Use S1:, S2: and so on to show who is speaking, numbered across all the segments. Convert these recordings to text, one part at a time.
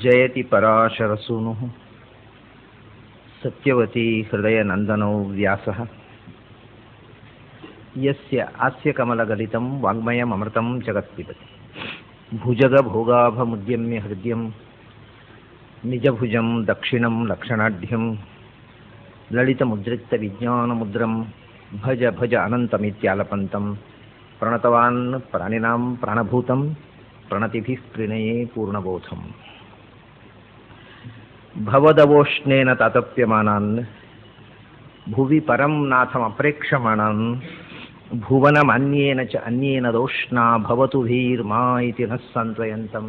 S1: ಜಯತಿ ಪರಾಶರಸೂನು ಸತ್ಯವತಿ ಹೃದಯನಂದನೋ ವ್ಯಾಸಃ ಯಸ್ಯ ಹಾಸ್ಯಕಮಲಗಲಿತಂ ವಾङ्ಮಯಮೃತಂ ಜಗತ್ಪಿಬತಿ ಭುಜಗಭೋಗಾಭಮುದ್ಯಮ್ಯ ಹೃದಯಂ ನಿಜಭುಜಂ ದಕ್ಷಿಣಂ ಲಕ್ಷಣಾಢ್ಯಂ ಲಲಿತಮುದ್ರಿಕ್ತವಿಜ್ಞಾನಮುದ್ರಂ ಭಜ ಭಜ ಅನಂತಮಿತ್ಯಾಲಪಂತಂ ಪ್ರಣತವಾನ್ ಪ್ರಾಣಿನಾಂ ಪ್ರಾಣಭೂತಂ ಪ್ರಣತಿಭಿಃ ಪ್ರಣಯೇ ಪೂರ್ಣಬೋಧಂ ಭವದವೋಷ್ಣೇನ ತಾತಪ್ಯಮಾನಾನ್ ಭುವಿ ಪರಂ ನಾಥಮಪ್ರೇಕ್ಷಮಾಣಾನ್ ಭುವನಮನ್ಯೇನ ಚ ಅನ್ಯೇನ ದೋಷ್ಣಾ ಭವತು ಭೀರ್ಮಾ ಇತಿ ನಃ ಸಾಂತ್ವಯಂತಂ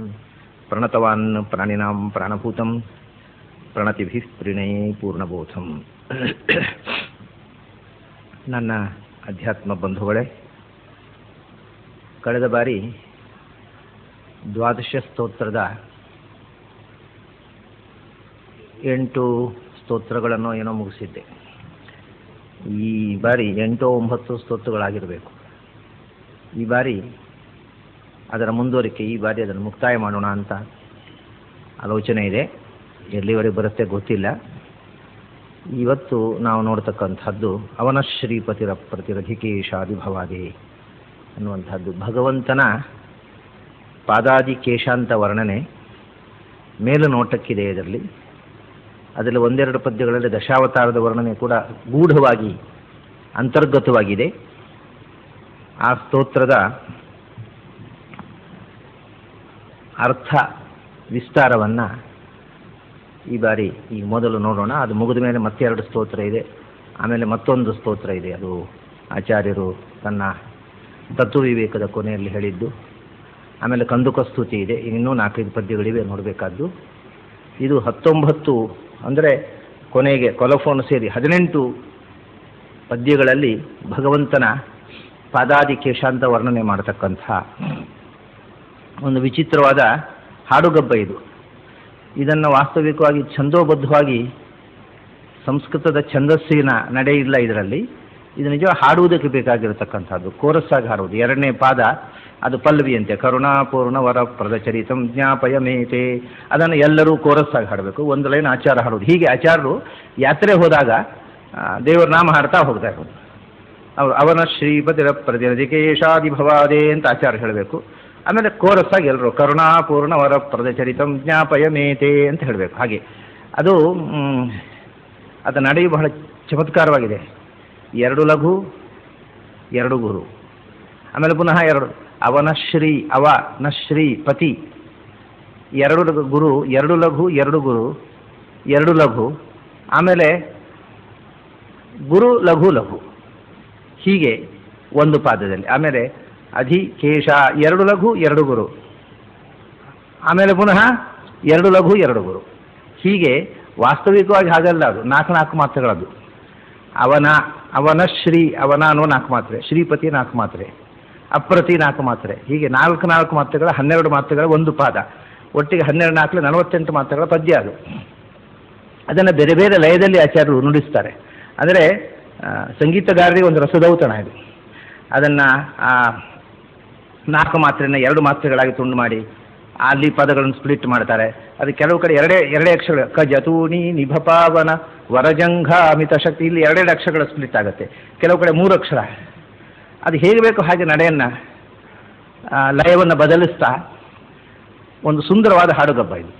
S1: ಪ್ರಣತವಾನ್ ಪ್ರಾಣಿನಾಂ ಪ್ರಾಣಭೂತಂ ಪ್ರಣತಿಭಿಃ ಪ್ರಣಯೇ ಪೂರ್ಣಬೋಧಂ. ನನ್ನ ಅಧ್ಯಾತ್ಮ ಬಂಧುಗಳೇ, ಕಳೆದ ಬಾರಿ ದ್ವಾದಶ ಸ್ತೋತ್ರದ 8 ಸ್ತೋತ್ರಗಳನ್ನು ಏನೋ ಮುಗಿಸಿದ್ದೆ. ಈ ಬಾರಿ 8-9 ಸ್ತೋತ್ರಗಳಾಗಿರಬೇಕು. ಈ ಬಾರಿ ಅದರ ಮುಂದುವರಿಕೆ, ಈ ಬಾರಿ ಅದನ್ನು ಮುಕ್ತಾಯ ಮಾಡೋಣ ಅಂತ ಆಲೋಚನೆ ಇದೆ. ಎಲ್ಲಿವರೆಗೆ ಬರುತ್ತೆ ಗೊತ್ತಿಲ್ಲ. ಇವತ್ತು ನಾವು ನೋಡ್ತಕ್ಕಂಥದ್ದು ಅವನ ಶ್ರೀಪತಿರ ಪ್ರತಿರಧಿಕೇಶಾದಿಭವಾದಿ ಅನ್ನುವಂಥದ್ದು. ಭಗವಂತನ ಪಾದಾದಿ ಕೇಶಾಂತ ವರ್ಣನೆ ಮೇಲು ನೋಟಕ್ಕಿದೆ. ಅದರಲ್ಲಿ ಒಂದೆರಡು ಪದ್ಯಗಳಲ್ಲಿ ದಶಾವತಾರದ ವರ್ಣನೆ ಕೂಡ ಗೂಢವಾಗಿ ಅಂತರ್ಗತವಾಗಿದೆ. ಆ ಸ್ತೋತ್ರದ ಅರ್ಥ ವಿಸ್ತಾರವನ್ನು ಈ ಬಾರಿ ಈಗ ಮೊದಲು ನೋಡೋಣ. ಅದು ಮುಗಿದ ಮೇಲೆ ಮತ್ತೆ 2 ಸ್ತೋತ್ರ ಇದೆ. ಆಮೇಲೆ ಮತ್ತೊಂದು ಸ್ತೋತ್ರ ಇದೆ. ಅದು ಆಚಾರ್ಯರು ತನ್ನ ತತ್ವವಿವೇಕದ ಕೊನೆಯಲ್ಲಿ ಹೇಳಿದ್ದು. ಆಮೇಲೆ ಕಂದುಕ ಸ್ತುತಿ ಇದೆ. ಇನ್ನೂ 4-5 ಪದ್ಯಗಳಿವೆ ನೋಡಬೇಕಾದ್ದು. ಇದು 19 ಅಂದರೆ ಕೊನೆಗೆ ಕೊಲಫೋನ್ ಸೇರಿ 18 ಪದ್ಯಗಳಲ್ಲಿ ಭಗವಂತನ ಪಾದಾದಿ ಕೇಶಾಂತ ವರ್ಣನೆ ಮಾಡತಕ್ಕಂಥ ಒಂದು ವಿಚಿತ್ರವಾದ ಹಾಡುಗಬ್ಬ ಇದು. ಇದನ್ನು ವಾಸ್ತವಿಕವಾಗಿ ಛಂದೋಬದ್ಧವಾಗಿ ಸಂಸ್ಕೃತದ ಛಂದಸ್ಸಿನ ನಡೆ ಇಲ್ಲ ಇದರಲ್ಲಿ. ಇದು ನಿಜ ಹಾಡುವುದಕ್ಕೆ ಬೇಕಾಗಿರತಕ್ಕಂಥದ್ದು. ಕೋರಸ್ಸಾಗಿ ಹಾಡುವುದು. 2ನೇ ಪಾದ ಅದು ಪಲ್ಲವಿಯಂತೆ, ಕರುಣಾಪೂರ್ಣ ವರ ಪ್ರದಚರಿತಂ ಜ್ಞಾಪಯ ಮೇತೆ, ಅದನ್ನು ಎಲ್ಲರೂ ಕೋರಸ್ಸಾಗಿ ಹಾಡಬೇಕು. ಒಂದು ಲೈನ್ ಆಚಾರ ಹಾಡೋದು. ಹೀಗೆ ಆಚಾರ್ಯರು ಯಾತ್ರೆ ಹೋದಾಗ ದೇವರ ನಾಮ ಹಾಡ್ತಾ ಹೋಗ್ತಾ ಇರೋದು. ಅವರು ಅವನ ಶ್ರೀಪತಿರ ಪ್ರತಿರಧಿಕೇಶಾದಿಭವಾದೇ ಅಂತ ಆಚಾರ್ಯ ಹೇಳಬೇಕು. ಆಮೇಲೆ ಕೋರಸ್ಸಾಗಿ ಎಲ್ಲರೂ ಕರುಣಾಪೂರ್ಣ ವರ ಪ್ರದಚರಿತಂ ಜ್ಞಾಪಯ ಮೇತೆ ಅಂತ ಹೇಳಬೇಕು. ಹಾಗೆ ಅದು ಅದರ ನಡೆಯು ಬಹಳ ಚಮತ್ಕಾರವಾಗಿದೆ. 2 ಲಘು 2 ಗುರು, ಆಮೇಲೆ ಪುನಃ 2 ಅವನ ಶ್ರೀ ಅವ ನ ಶ್ರೀ ಪತಿ 2 ಗುರು, 2 ಲಘು 2 ಗುರು 2 ಲಘು, ಆಮೇಲೆ ಗುರು ಲಘು ಲಘು, ಹೀಗೆ ಒಂದು ಪಾದದಲ್ಲಿ. ಆಮೇಲೆ ಅಧಿ ಕೇಶ 2 ಲಘು 2 ಗುರು, ಆಮೇಲೆ ಪುನಃ 2 ಲಘು 2 ಗುರು, ಹೀಗೆ ವಾಸ್ತವಿಕವಾಗಿ ಹಾಗಲ್ಲ. ಅದು 4 ಮಾತ್ರೆಗಳದ್ದು. ಅವನ ಶ್ರೀ ಅವನ ಅನ್ನೋ 4 ಮಾತ್ರೆ, ಶ್ರೀಪತಿ 4 ಮಾತ್ರೆ, ಅಪ್ರತಿ 4 ಮಾತ್ರೆ, ಹೀಗೆ 4 ಮಾತ್ರೆಗಳ 12 ಮಾತ್ರೆಗಳ ಒಂದು ಪಾದ. ಒಟ್ಟಿಗೆ 12 48 ಮಾತ್ರೆಗಳ ಪದ್ಯ ಅದು. ಅದನ್ನು ಬೇರೆ ಬೇರೆ ಲಯದಲ್ಲಿ ಆಚಾರ್ಯರು ನುಡಿಸ್ತಾರೆ. ಅಂದರೆ ಸಂಗೀತಗಾರರಿಗೆ ಒಂದು ರಸದೌತಣ ಇದು. ಅದನ್ನು 4 ಮಾತ್ರೆಯನ್ನು 2 ಮಾತ್ರೆಗಳಾಗಿ ತುಂಡು ಮಾಡಿ ಅಲ್ಲಿ ಪದಗಳನ್ನು ಸ್ಪ್ಲಿಟ್ ಮಾಡ್ತಾರೆ. ಅದು ಕೆಲವು ಕಡೆ ಎರಡೇ ಅಕ್ಷರಗಳು, ಕಜತೂನಿ ನಿಭಪಾವನ ವರಜಂಘ ಅಮಿತ ಶಕ್ತಿ, ಇಲ್ಲಿ 2 ಅಕ್ಷರಗಳ ಸ್ಪ್ಲಿಟ್ ಆಗುತ್ತೆ. ಕೆಲವು ಕಡೆ 3 ಅಕ್ಷರ. ಅದು ಹೇಗೆ ಬೇಕು ಹಾಗೆ ನಡೆಯನ್ನು ಲಯವನ್ನು ಬದಲಿಸ್ತಾ ಒಂದು ಸುಂದರವಾದ ಹಾಡುಗಬ್ಬ ಇದು.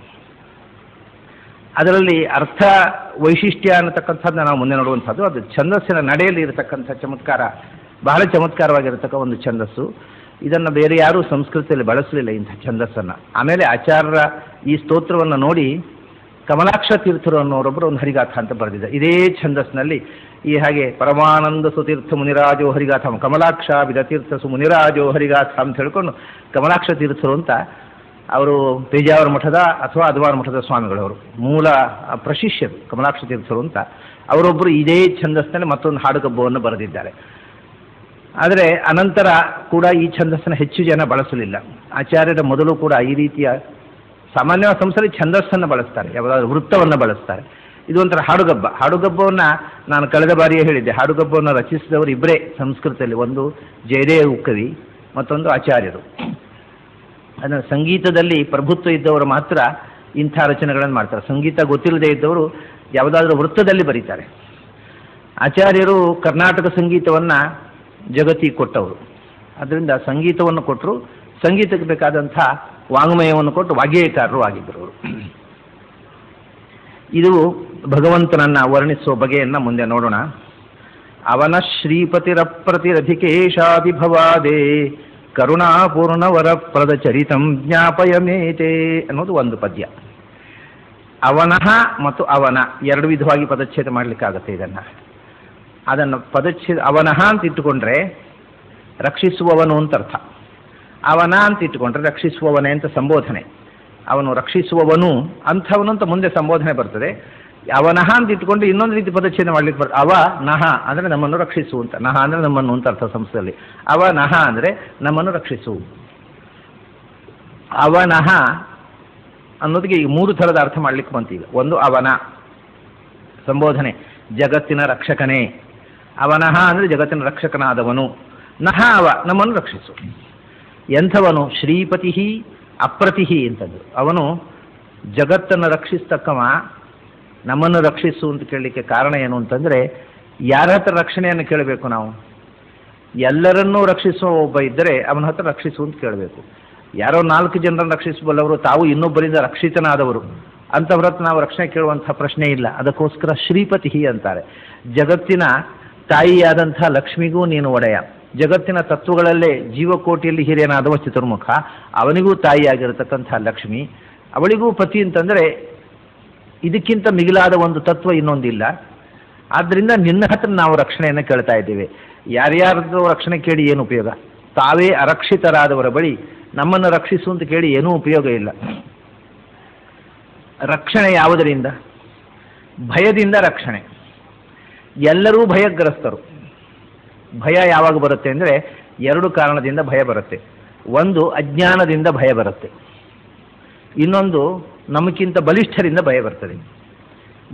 S1: ಅದರಲ್ಲಿ ಅರ್ಥ ವೈಶಿಷ್ಟ್ಯ ಅನ್ನತಕ್ಕಂಥದ್ದನ್ನ ನಾವು ಮುಂದೆ ನೋಡುವಂಥದ್ದು. ಅದು ಛಂದಸ್ಸಿನ ನಡೆಯಲ್ಲಿ ಇರತಕ್ಕಂಥ ಚಮತ್ಕಾರ, ಬಹಳ ಚಮತ್ಕಾರವಾಗಿರತಕ್ಕ ಒಂದು ಛಂದಸ್ಸು. ಇದನ್ನು ಬೇರೆ ಯಾರೂ ಸಂಸ್ಕೃತಿಯಲ್ಲಿ ಬಳಸಲಿಲ್ಲ ಇಂಥ ಛಂದಸ್ಸನ್ನು. ಆಮೇಲೆ ಆಚಾರ್ಯರ ಈ ಸ್ತೋತ್ರವನ್ನು ನೋಡಿ ಕಮಲಾಕ್ಷ ತೀರ್ಥರು ಅನ್ನೋರೊಬ್ಬರು ಒಂದು ಹರಿಗಾಥ ಅಂತ ಬರೆದಿದ್ದಾರೆ ಇದೇ ಛಂದಸ್ಸಿನಲ್ಲಿ. ಈ ಹಾಗೆ ಪರಮಾನಂದ ಸುತೀರ್ಥ ಮುನಿರಾಜೋ ಹರಿಗಾಥ, ಕಮಲಾಕ್ಷ ವಿದತೀರ್ಥ ಸು ಮುನಿರಾಜೋ ಹರಿಗಾಥ ಅಂತ ಹೇಳ್ಕೊಂಡು ಕಮಲಾಕ್ಷ ತೀರ್ಥರು ಅಂತ ಅವರು ಪೇಜಾವರ ಮಠದ ಅಥವಾ ಅದ್ವಾರ ಮಠದ ಸ್ವಾಮಿಗಳವರು, ಮೂಲ ಪ್ರಶಿಷ್ಯರು ಕಮಲಾಕ್ಷ ತೀರ್ಥರು ಅಂತ ಅವರೊಬ್ಬರು ಇದೇ ಛಂದಸ್ಸಿನಲ್ಲಿ ಮತ್ತೊಂದು ಹಾಡುಗಬ್ಬವನ್ನು ಬರೆದಿದ್ದಾರೆ. ಆದರೆ ಅನಂತರ ಕೂಡ ಈ ಛಂದಸ್ಸನ್ನು ಹೆಚ್ಚು ಜನ ಬಳಸಲಿಲ್ಲ. ಆಚಾರ್ಯರ ಮೊದಲು ಕೂಡ ಈ ರೀತಿಯ ಸಾಮಾನ್ಯ ಸಂಸ್ಥೆಯಲ್ಲಿ ಛಂದಸ್ಸನ್ನು ಬಳಸ್ತಾರೆ, ಯಾವುದಾದ್ರೂ ವೃತ್ತವನ್ನು ಬಳಸ್ತಾರೆ. ಇದು ಒಂಥರ ಹಾಡುಗಬ್ಬ. ಹಾಡುಗಬ್ಬವನ್ನು ನಾನು ಕಳೆದ ಬಾರಿಯೇ ಹೇಳಿದ್ದೆ. ಹಾಡುಗಬ್ಬವನ್ನು ರಚಿಸಿದವರು ಇಬ್ಬರೇ ಸಂಸ್ಕೃತದಲ್ಲಿ, ಒಂದು ಜಯದೇವ ಕವಿ, ಮತ್ತೊಂದು ಆಚಾರ್ಯರು. ಅದನ್ನು ಸಂಗೀತದಲ್ಲಿ ಪ್ರಭುತ್ವ ಇದ್ದವರು ಮಾತ್ರ ಇಂಥ ರಚನೆಗಳನ್ನು ಮಾಡ್ತಾರೆ. ಸಂಗೀತ ಗೊತ್ತಿಲ್ಲದೆ ಇದ್ದವರು ಯಾವುದಾದ್ರೂ ವೃತ್ತದಲ್ಲಿ ಬರೀತಾರೆ. ಆಚಾರ್ಯರು ಕರ್ನಾಟಕ ಸಂಗೀತವನ್ನು ಜಗತ್ತಿಗೆ ಕೊಟ್ಟವರು. ಅದರಿಂದ ಸಂಗೀತವನ್ನು ಕೊಟ್ಟರು, ಸಂಗೀತಕ್ಕೆ ಬೇಕಾದಂಥ ವಾಂಗ್ಮಯವನ್ನು ಕೊಟ್ಟು ವಾಗ್ಗೇಯಕಾರರು ಆಗಿದ್ದರು ಅವರು. ಇದು ಭಗವಂತನನ್ನು ವರ್ಣಿಸುವ ಬಗೆಯನ್ನು ಮುಂದೆ ನೋಡೋಣ. ಅವನ ಶ್ರೀಪತಿರಪ್ರತಿರಧಿಕೇಶಾಭಿಭವಾದೇ ಕರುಣಾಪೂರ್ಣವರ ಪ್ರದಚರಿತಂ ಜ್ಞಾಪಯಮೇತೆ ಅನ್ನೋದು ಒಂದು ಪದ್ಯ. ಅವನಃ ಮತ್ತು ಅವನ ಎರಡು ವಿಧವಾಗಿ ಪದಚ್ಛೇದ ಮಾಡಲಿಕ್ಕಾಗುತ್ತೆ. ಅದನ್ನು ಪದಚ್ಛೇದ ಅವನಃ ಅಂತ ಇಟ್ಟುಕೊಂಡ್ರೆ ರಕ್ಷಿಸುವವನು ಅಂತ ಅರ್ಥ, ಅವನ ಅಂತ ಇಟ್ಟುಕೊಂಡ್ರೆ ರಕ್ಷಿಸುವವನೇ ಅಂತ ಸಂಬೋಧನೆ. ಅವನು ರಕ್ಷಿಸುವವನು ಅಂಥವನು ಅಂತ ಮುಂದೆ ಸಂಬೋಧನೆ ಬರ್ತದೆ. ಅವನಃ ಅಂತ ಇಟ್ಟುಕೊಂಡು ಇನ್ನೊಂದು ರೀತಿ ಪದಚ್ಛೇದ ಮಾಡ್ಲಿಕ್ಕೆ ಬರ್ತದೆ. ಅವ ನಹ ಅಂದರೆ ನಮ್ಮನ್ನು ರಕ್ಷಿಸು ಅಂತ, ನಹ ಅಂದರೆ ನಮ್ಮನ್ನು ಅಂತ ಅರ್ಥ ಸಂಸ್ಕೃತದಲ್ಲಿ. ಅವ ನಹ ಅಂದರೆ ನಮ್ಮನ್ನು ರಕ್ಷಿಸು. ಅವನಹ ಅನ್ನೋದಕ್ಕೆ ಈಗ ಮೂರು ಥರದ ಅರ್ಥ ಮಾಡ್ಲಿಕ್ಕೆ ಬಂತೀಗ. ಒಂದು ಅವನ ಸಂಬೋಧನೆ, ಜಗತ್ತಿನ ರಕ್ಷಕನೇ. ಅವನಹ ಅಂದರೆ ಜಗತ್ತಿನ ರಕ್ಷಕನಾದವನು. ನಹ ಅವ ನಮ್ಮನ್ನು ರಕ್ಷಿಸು. ಎಂಥವನು? ಶ್ರೀಪತಿ ಅಪ್ರತಿಹಿ ಅಂತದ್ದು. ಅವನು ಜಗತ್ತನ್ನು ರಕ್ಷಿಸ್ತಕ್ಕವ, ನಮ್ಮನ್ನು ರಕ್ಷಿಸು ಅಂತ ಕೇಳಲಿಕ್ಕೆ ಕಾರಣ ಏನು ಅಂತಂದರೆ, ಯಾರ ಹತ್ರ ರಕ್ಷಣೆಯನ್ನು ಕೇಳಬೇಕು ನಾವು? ಎಲ್ಲರನ್ನೂ ರಕ್ಷಿಸುವ ಒಬ್ಬ ಇದ್ದರೆ ಅವನ ಹತ್ರ ರಕ್ಷಿಸು ಅಂತ ಕೇಳಬೇಕು. ಯಾರೋ 4 ಜನರನ್ನು ರಕ್ಷಿಸಬಲ್ಲವರು, ತಾವು ಇನ್ನೊಬ್ಬರಿಂದ ರಕ್ಷಿತನಾದವರು, ಅಂಥವ್ರ ಹತ್ರ ನಾವು ರಕ್ಷಣೆ ಕೇಳುವಂಥ ಪ್ರಶ್ನೆ ಇಲ್ಲ. ಅದಕ್ಕೋಸ್ಕರ ಶ್ರೀಪತಿ ಅಂತಾರೆ. ಜಗತ್ತಿನ ತಾಯಿಯಾದಂಥ ಲಕ್ಷ್ಮಿಗೂ ನೀನು ಒಡೆಯ. ಜಗತ್ತಿನ ತತ್ವಗಳಲ್ಲೇ ಜೀವಕೋಟಿಯಲ್ಲಿ ಹಿರಿಯನಾದವ ಚತುರ್ಮುಖ, ಅವನಿಗೂ ತಾಯಿಯಾಗಿರತಕ್ಕಂಥ ಲಕ್ಷ್ಮಿ, ಅವಳಿಗೂ ಪತಿ ಅಂತಂದರೆ ಇದಕ್ಕಿಂತ ಮಿಗಿಲಾದ ಒಂದು ತತ್ವ ಇನ್ನೊಂದಿಲ್ಲ. ಆದ್ದರಿಂದ ನಿನ್ನ ಹತ್ರ ನಾವು ರಕ್ಷಣೆಯನ್ನು ಕೇಳ್ತಾ ಇದ್ದೇವೆ. ಯಾರ್ಯಾರದ್ದು ರಕ್ಷಣೆ ಕೇಳಿ ಏನು ಉಪಯೋಗ? ತಾವೇ ಅರಕ್ಷಿತರಾದವರ ಬಳಿ ನಮ್ಮನ್ನು ರಕ್ಷಿಸು ಅಂತ ಕೇಳಿ ಏನೂ ಉಪಯೋಗ ಇಲ್ಲ. ರಕ್ಷಣೆ ಯಾವುದರಿಂದ? ಭಯದಿಂದ ರಕ್ಷಣೆ. ಎಲ್ಲರೂ ಭಯಗ್ರಸ್ತರು. ಭಯ ಯಾವಾಗ ಬರುತ್ತೆ ಅಂದರೆ 2 ಕಾರಣದಿಂದ ಭಯ ಬರುತ್ತೆ. ಒಂದು ಅಜ್ಞಾನದಿಂದ ಭಯ ಬರುತ್ತೆ, ಇನ್ನೊಂದು ನಮಗಿಂತ ಬಲಿಷ್ಠರಿಂದ ಭಯ ಬರ್ತದೆ.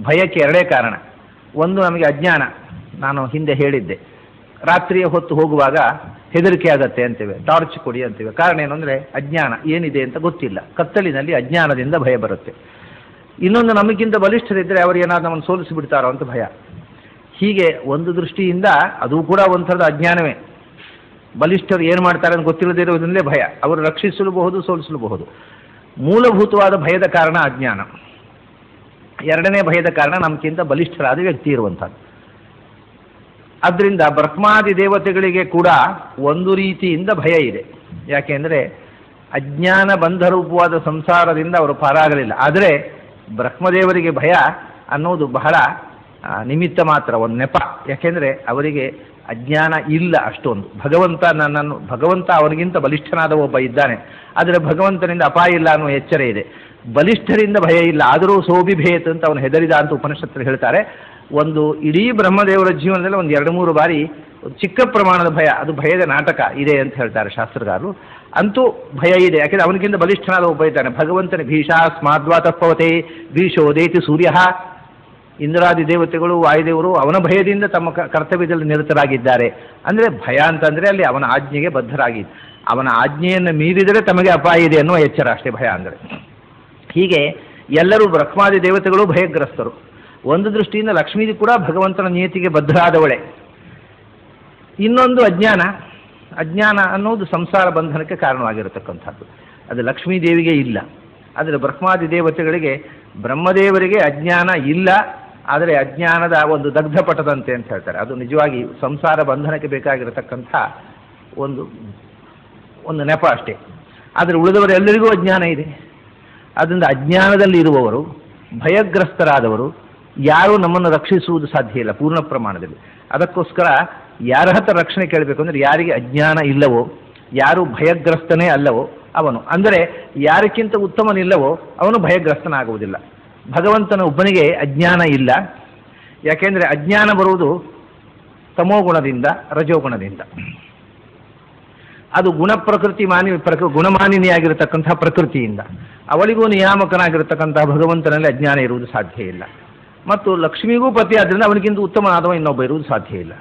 S1: ಭಯಕ್ಕೆ 2 ಕಾರಣ. ಒಂದು ನಮಗೆ ಅಜ್ಞಾನ, ನಾನು ಹಿಂದೆ ಹೇಳಿದ್ದೆ, ರಾತ್ರಿಯ ಹೊತ್ತು ಹೋಗುವಾಗ ಹೆದರಿಕೆ ಆಗತ್ತೆ ಅಂತೇವೆ, ಟಾರ್ಚ್ ಕೊಡಿ ಅಂತೇವೆ. ಕಾರಣ ಏನು ಅಂದರೆ ಅಜ್ಞಾನ, ಏನಿದೆ ಅಂತ ಗೊತ್ತಿಲ್ಲ. ಕತ್ತಲಿನಲ್ಲಿ ಅಜ್ಞಾನದಿಂದ ಭಯ ಬರುತ್ತೆ. ಇನ್ನೊಂದು ನಮಗಿಂತ ಬಲಿಷ್ಠರಿದ್ದರೆ ಅವರು ಏನಾದ್ರು ನಮ್ಮನ್ನು ಸೋಲಿಸಿಬಿಡ್ತಾರೋ ಅಂತ ಭಯ. ಹೀಗೆ ಒಂದು ದೃಷ್ಟಿಯಿಂದ ಅದು ಕೂಡ ಒಂಥರದ ಅಜ್ಞಾನವೇ. ಬಲಿಷ್ಠರು ಏನು ಮಾಡ್ತಾರೆ ಅಂತ ಗೊತ್ತಿಲ್ಲದೇ ಇರೋದ್ರಿಂದಲೇ ಭಯ. ಅವರು ರಕ್ಷಿಸಲೂಬಹುದು, ಸೋಲಿಸಲೂಬಹುದು. ಮೂಲಭೂತವಾದ ಭಯದ ಕಾರಣ ಅಜ್ಞಾನ. 2ನೇ ಭಯದ ಕಾರಣ ನಮಗಿಂತ ಬಲಿಷ್ಠರಾದ ವ್ಯಕ್ತಿ ಇರುವಂಥದ್ದು. ಆದ್ದರಿಂದ ಬ್ರಹ್ಮಾದಿ ದೇವತೆಗಳಿಗೆ ಕೂಡ ಒಂದು ರೀತಿಯಿಂದ ಭಯ ಇದೆ. ಯಾಕೆಂದರೆ ಅಜ್ಞಾನ ಬಂಧರೂಪವಾದ ಸಂಸಾರದಿಂದ ಅವರು ಪಾರಾಗಲಿಲ್ಲ. ಆದರೆ ಬ್ರಹ್ಮದೇವರಿಗೆ ಭಯ ಅನ್ನೋದು ಬಹಳ ನಿಮಿತ್ತ ಮಾತ್ರ, ಒಂದು ನೆಪ. ಯಾಕೆಂದರೆ ಅವರಿಗೆ ಅಜ್ಞಾನ ಇಲ್ಲ ಅಷ್ಟೊಂದು. ಭಗವಂತ ಅವನಿಗಿಂತ ಬಲಿಷ್ಠನಾದ ಒಬ್ಬ ಇದ್ದಾನೆ, ಆದರೆ ಭಗವಂತನಿಂದ ಅಪಾಯ ಇಲ್ಲ ಅನ್ನುವ ಎಚ್ಚರ ಇದೆ. ಬಲಿಷ್ಠರಿಂದ ಭಯ ಇಲ್ಲ, ಆದರೂ ಸೋಬಿಭೇತ್ ಅಂತ ಅವನು ಹೆದರಿದ ಅಂತ ಉಪನಿಷತ್ತರು ಹೇಳ್ತಾರೆ. ಒಂದು ಇಡೀ ಬ್ರಹ್ಮದೇವರ ಜೀವನದಲ್ಲಿ ಒಂದು 2-3 ಬಾರಿ ಚಿಕ್ಕ ಪ್ರಮಾಣದ ಭಯ, ಅದು ಭಯದ ನಾಟಕ ಇದೆ ಅಂತ ಹೇಳ್ತಾರೆ ಶಾಸ್ತ್ರಗಾರರು. ಅಂತೂ ಭಯ ಇದೆ, ಯಾಕೆಂದರೆ ಅವನಿಗಿಂತ ಬಲಿಷ್ಠನಾದ ಒಬ್ಬ ಇದ್ದಾನೆ. ಭಗವಂತನ ಭೀಷಾ ಸ್ಮಾದ್ವಾತಪ್ಪವತೆ ಭೀಷೋದೇತಿ ಸೂರ್ಯ. ಇಂದ್ರಾದಿ ದೇವತೆಗಳು, ವಾಯುದೇವರು ಅವನ ಭಯದಿಂದ ತಮ್ಮ ಕರ್ತವ್ಯದಲ್ಲಿ ನಿರತರಾಗಿದ್ದಾರೆ. ಅಂದರೆ ಭಯ ಅಂತಂದರೆ ಅಲ್ಲಿ ಅವನ ಆಜ್ಞೆಗೆ ಬದ್ಧರಾಗಿ, ಅವನ ಆಜ್ಞೆಯನ್ನು ಮೀರಿದರೆ ತಮಗೆ ಅಪಾಯ ಇದೆ ಅನ್ನುವ ಎಚ್ಚರ, ಅಷ್ಟೇ ಭಯ ಅಂದರೆ. ಹೀಗೆ ಎಲ್ಲರೂ ಬ್ರಹ್ಮಾದಿ ದೇವತೆಗಳು ಭಯಗ್ರಸ್ತರು. ಒಂದು ದೃಷ್ಟಿಯಿಂದ ಲಕ್ಷ್ಮೀ ಕೂಡ ಭಗವಂತನ ನಿಯತಿಗೆ ಬದ್ಧರಾದವಳೆ. ಇನ್ನೊಂದು ಅಜ್ಞಾನ ಅನ್ನೋದು ಸಂಸಾರ ಬಂಧನಕ್ಕೆ ಕಾರಣವಾಗಿರತಕ್ಕಂಥದ್ದು. ಅದು ಲಕ್ಷ್ಮೀ ದೇವಿಗೆ ಇಲ್ಲ, ಆದರೆ ಬ್ರಹ್ಮಾದಿ ದೇವತೆಗಳಿಗೆ, ಬ್ರಹ್ಮದೇವರಿಗೆ ಅಜ್ಞಾನ ಇಲ್ಲ, ಆದರೆ ಅಜ್ಞಾನದ ಒಂದು ದಗ್ಧಪಟದಂತೆ ಅಂತ ಹೇಳ್ತಾರೆ. ಅದು ನಿಜವಾಗಿ ಸಂಸಾರ ಬಂಧನಕ್ಕೆ ಬೇಕಾಗಿರತಕ್ಕಂಥ ಒಂದು ನೆಪ ಅಷ್ಟೇ. ಆದರೆ ಉಳಿದವರೆಲ್ಲರಿಗೂ ಅಜ್ಞಾನ ಇದೆ. ಆದ್ದರಿಂದ ಅಜ್ಞಾನದಲ್ಲಿ ಇರುವವರು, ಭಯಗ್ರಸ್ತರಾದವರು ಯಾರೂ ನಮ್ಮನ್ನು ರಕ್ಷಿಸುವುದು ಸಾಧ್ಯ ಇಲ್ಲ ಪೂರ್ಣ ಪ್ರಮಾಣದಲ್ಲಿ. ಅದಕ್ಕೋಸ್ಕರ ಯಾರ ಹತ್ರ ರಕ್ಷಣೆ ಕೇಳಬೇಕು ಅಂದರೆ ಯಾರಿಗೆ ಅಜ್ಞಾನ ಇಲ್ಲವೋ, ಯಾರು ಭಯಗ್ರಸ್ತನೇ ಅಲ್ಲವೋ ಅವನು. ಅಂದರೆ ಯಾರಕ್ಕಿಂತ ಉತ್ತಮನಿಲ್ಲವೋ ಅವನು ಭಯಗ್ರಸ್ತನಾಗುವುದಿಲ್ಲ. ಭಗವಂತನ ಒಬ್ಬನಿಗೆ ಅಜ್ಞಾನ ಇಲ್ಲ. ಯಾಕೆಂದರೆ ಅಜ್ಞಾನ ಬರುವುದು ತಮೋಗುಣದಿಂದ, ರಜೋಗುಣದಿಂದ. ಅದು ಗುಣಮಾನಿನಿಯಾಗಿರತಕ್ಕಂಥ ಪ್ರಕೃತಿಯಿಂದ. ಅವಳಿಗೂ ನಿಯಾಮಕನಾಗಿರತಕ್ಕಂಥ ಭಗವಂತನಲ್ಲಿ ಅಜ್ಞಾನ ಇರುವುದು ಸಾಧ್ಯ ಇಲ್ಲ. ಮತ್ತು ಲಕ್ಷ್ಮಿಗೂ ಪತಿ ಆದ್ದರಿಂದ ಅವನಿಗಿಂತ ಉತ್ತಮನಾದವ ಇನ್ನೊಬ್ಬ ಇರುವುದು ಸಾಧ್ಯ ಇಲ್ಲ.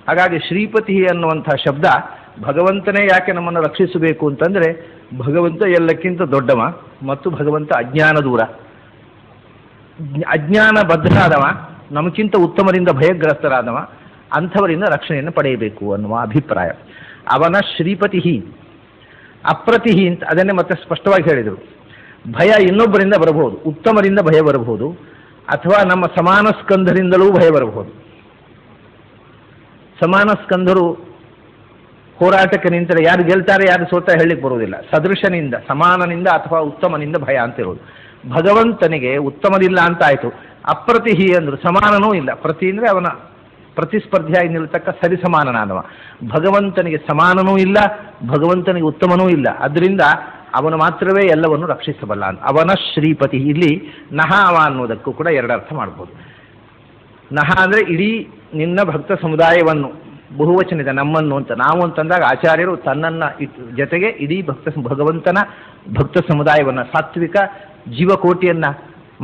S1: ಹಾಗಾಗಿ ಶ್ರೀಪತಿ ಅನ್ನುವಂಥ ಶಬ್ದ ಭಗವಂತನೇ ಯಾಕೆ ನಮ್ಮನ್ನು ರಕ್ಷಿಸಬೇಕು ಅಂತಂದರೆ ಭಗವಂತ ಎಲ್ಲಕ್ಕಿಂತ ದೊಡ್ಡವ ಮತ್ತು ಭಗವಂತ ಅಜ್ಞಾನ ದೂರ, ಅಜ್ಞಾನ ಬದ್ಧರಾದವ, ನಮಗಿಂತ ಉತ್ತಮರಿಂದ ಭಯಗ್ರಸ್ತರಾದವ, ಅಂಥವರಿಂದ ರಕ್ಷಣೆಯನ್ನು ಪಡೆಯಬೇಕು ಅನ್ನುವ ಅಭಿಪ್ರಾಯ. ಅವನ ಶ್ರೀಪತಿ ಅಪ್ರತಿ ಅಂತ ಅದನ್ನೇ ಮತ್ತೆ ಸ್ಪಷ್ಟವಾಗಿ ಹೇಳಿದರು. ಭಯ ಇನ್ನೊಬ್ಬರಿಂದ ಬರಬಹುದು, ಉತ್ತಮರಿಂದ ಭಯ ಬರಬಹುದು, ಅಥವಾ ನಮ್ಮ ಸಮಾನ ಸ್ಕಂಧರಿಂದಲೂ ಭಯ ಬರಬಹುದು. ಸಮಾನ ಸ್ಕಂಧರು ಹೋರಾಟಕ್ಕೆ ನಿಂತರೆ ಯಾರು ಗೆಲ್ತಾರೆ ಯಾರು ಸೋತ ಹೇಳಲಿಕ್ಕೆ ಬರುವುದಿಲ್ಲ. ಸದೃಶನಿಂದ, ಸಮಾನನಿಂದ ಅಥವಾ ಉತ್ತಮನಿಂದ ಭಯ ಅಂತ ಇರೋದು. ಭಗವಂತನಿಗೆ ಉತ್ತಮನಿಲ್ಲ ಅಂತ ಆಯಿತು. ಅಪ್ರತಿ ಅಂದರು, ಸಮಾನನೂ ಇಲ್ಲ. ಪ್ರತಿ ಅಂದರೆ ಅವನ ಪ್ರತಿಸ್ಪರ್ಧಿಯಾಗಿ ನಿಲ್ತಕ್ಕ ಸರಿಸಮಾನನಾದವ. ಭಗವಂತನಿಗೆ ಸಮಾನನೂ ಇಲ್ಲ, ಭಗವಂತನಿಗೆ ಉತ್ತಮನೂ ಇಲ್ಲ. ಅದರಿಂದ ಅವನು ಮಾತ್ರವೇ ಎಲ್ಲವನ್ನು ರಕ್ಷಿಸಬಲ್ಲ ಅಂತ. ಅವನ ಶ್ರೀಪತಿ. ಇಲ್ಲಿ ನಹ ಅವ ಅನ್ನೋದಕ್ಕೂ ಕೂಡ ಎರಡು ಅರ್ಥ ಮಾಡ್ಬೋದು. ನಹ ಅಂದರೆ ಇಡೀ ನಿನ್ನ ಭಕ್ತ ಸಮುದಾಯವನ್ನು, ಬಹುವಚನಿದೆ ನಮ್ಮನ್ನು ಅಂತ. ನಾವು ಅಂತಂದಾಗ ಆಚಾರ್ಯರು ತನ್ನನ್ನು ಜೊತೆಗೆ ಇಡೀ ಭಗವಂತನ ಭಕ್ತ ಸಮುದಾಯವನ್ನು, ಸಾತ್ವಿಕ ಜೀವಕೋಟಿಯನ್ನು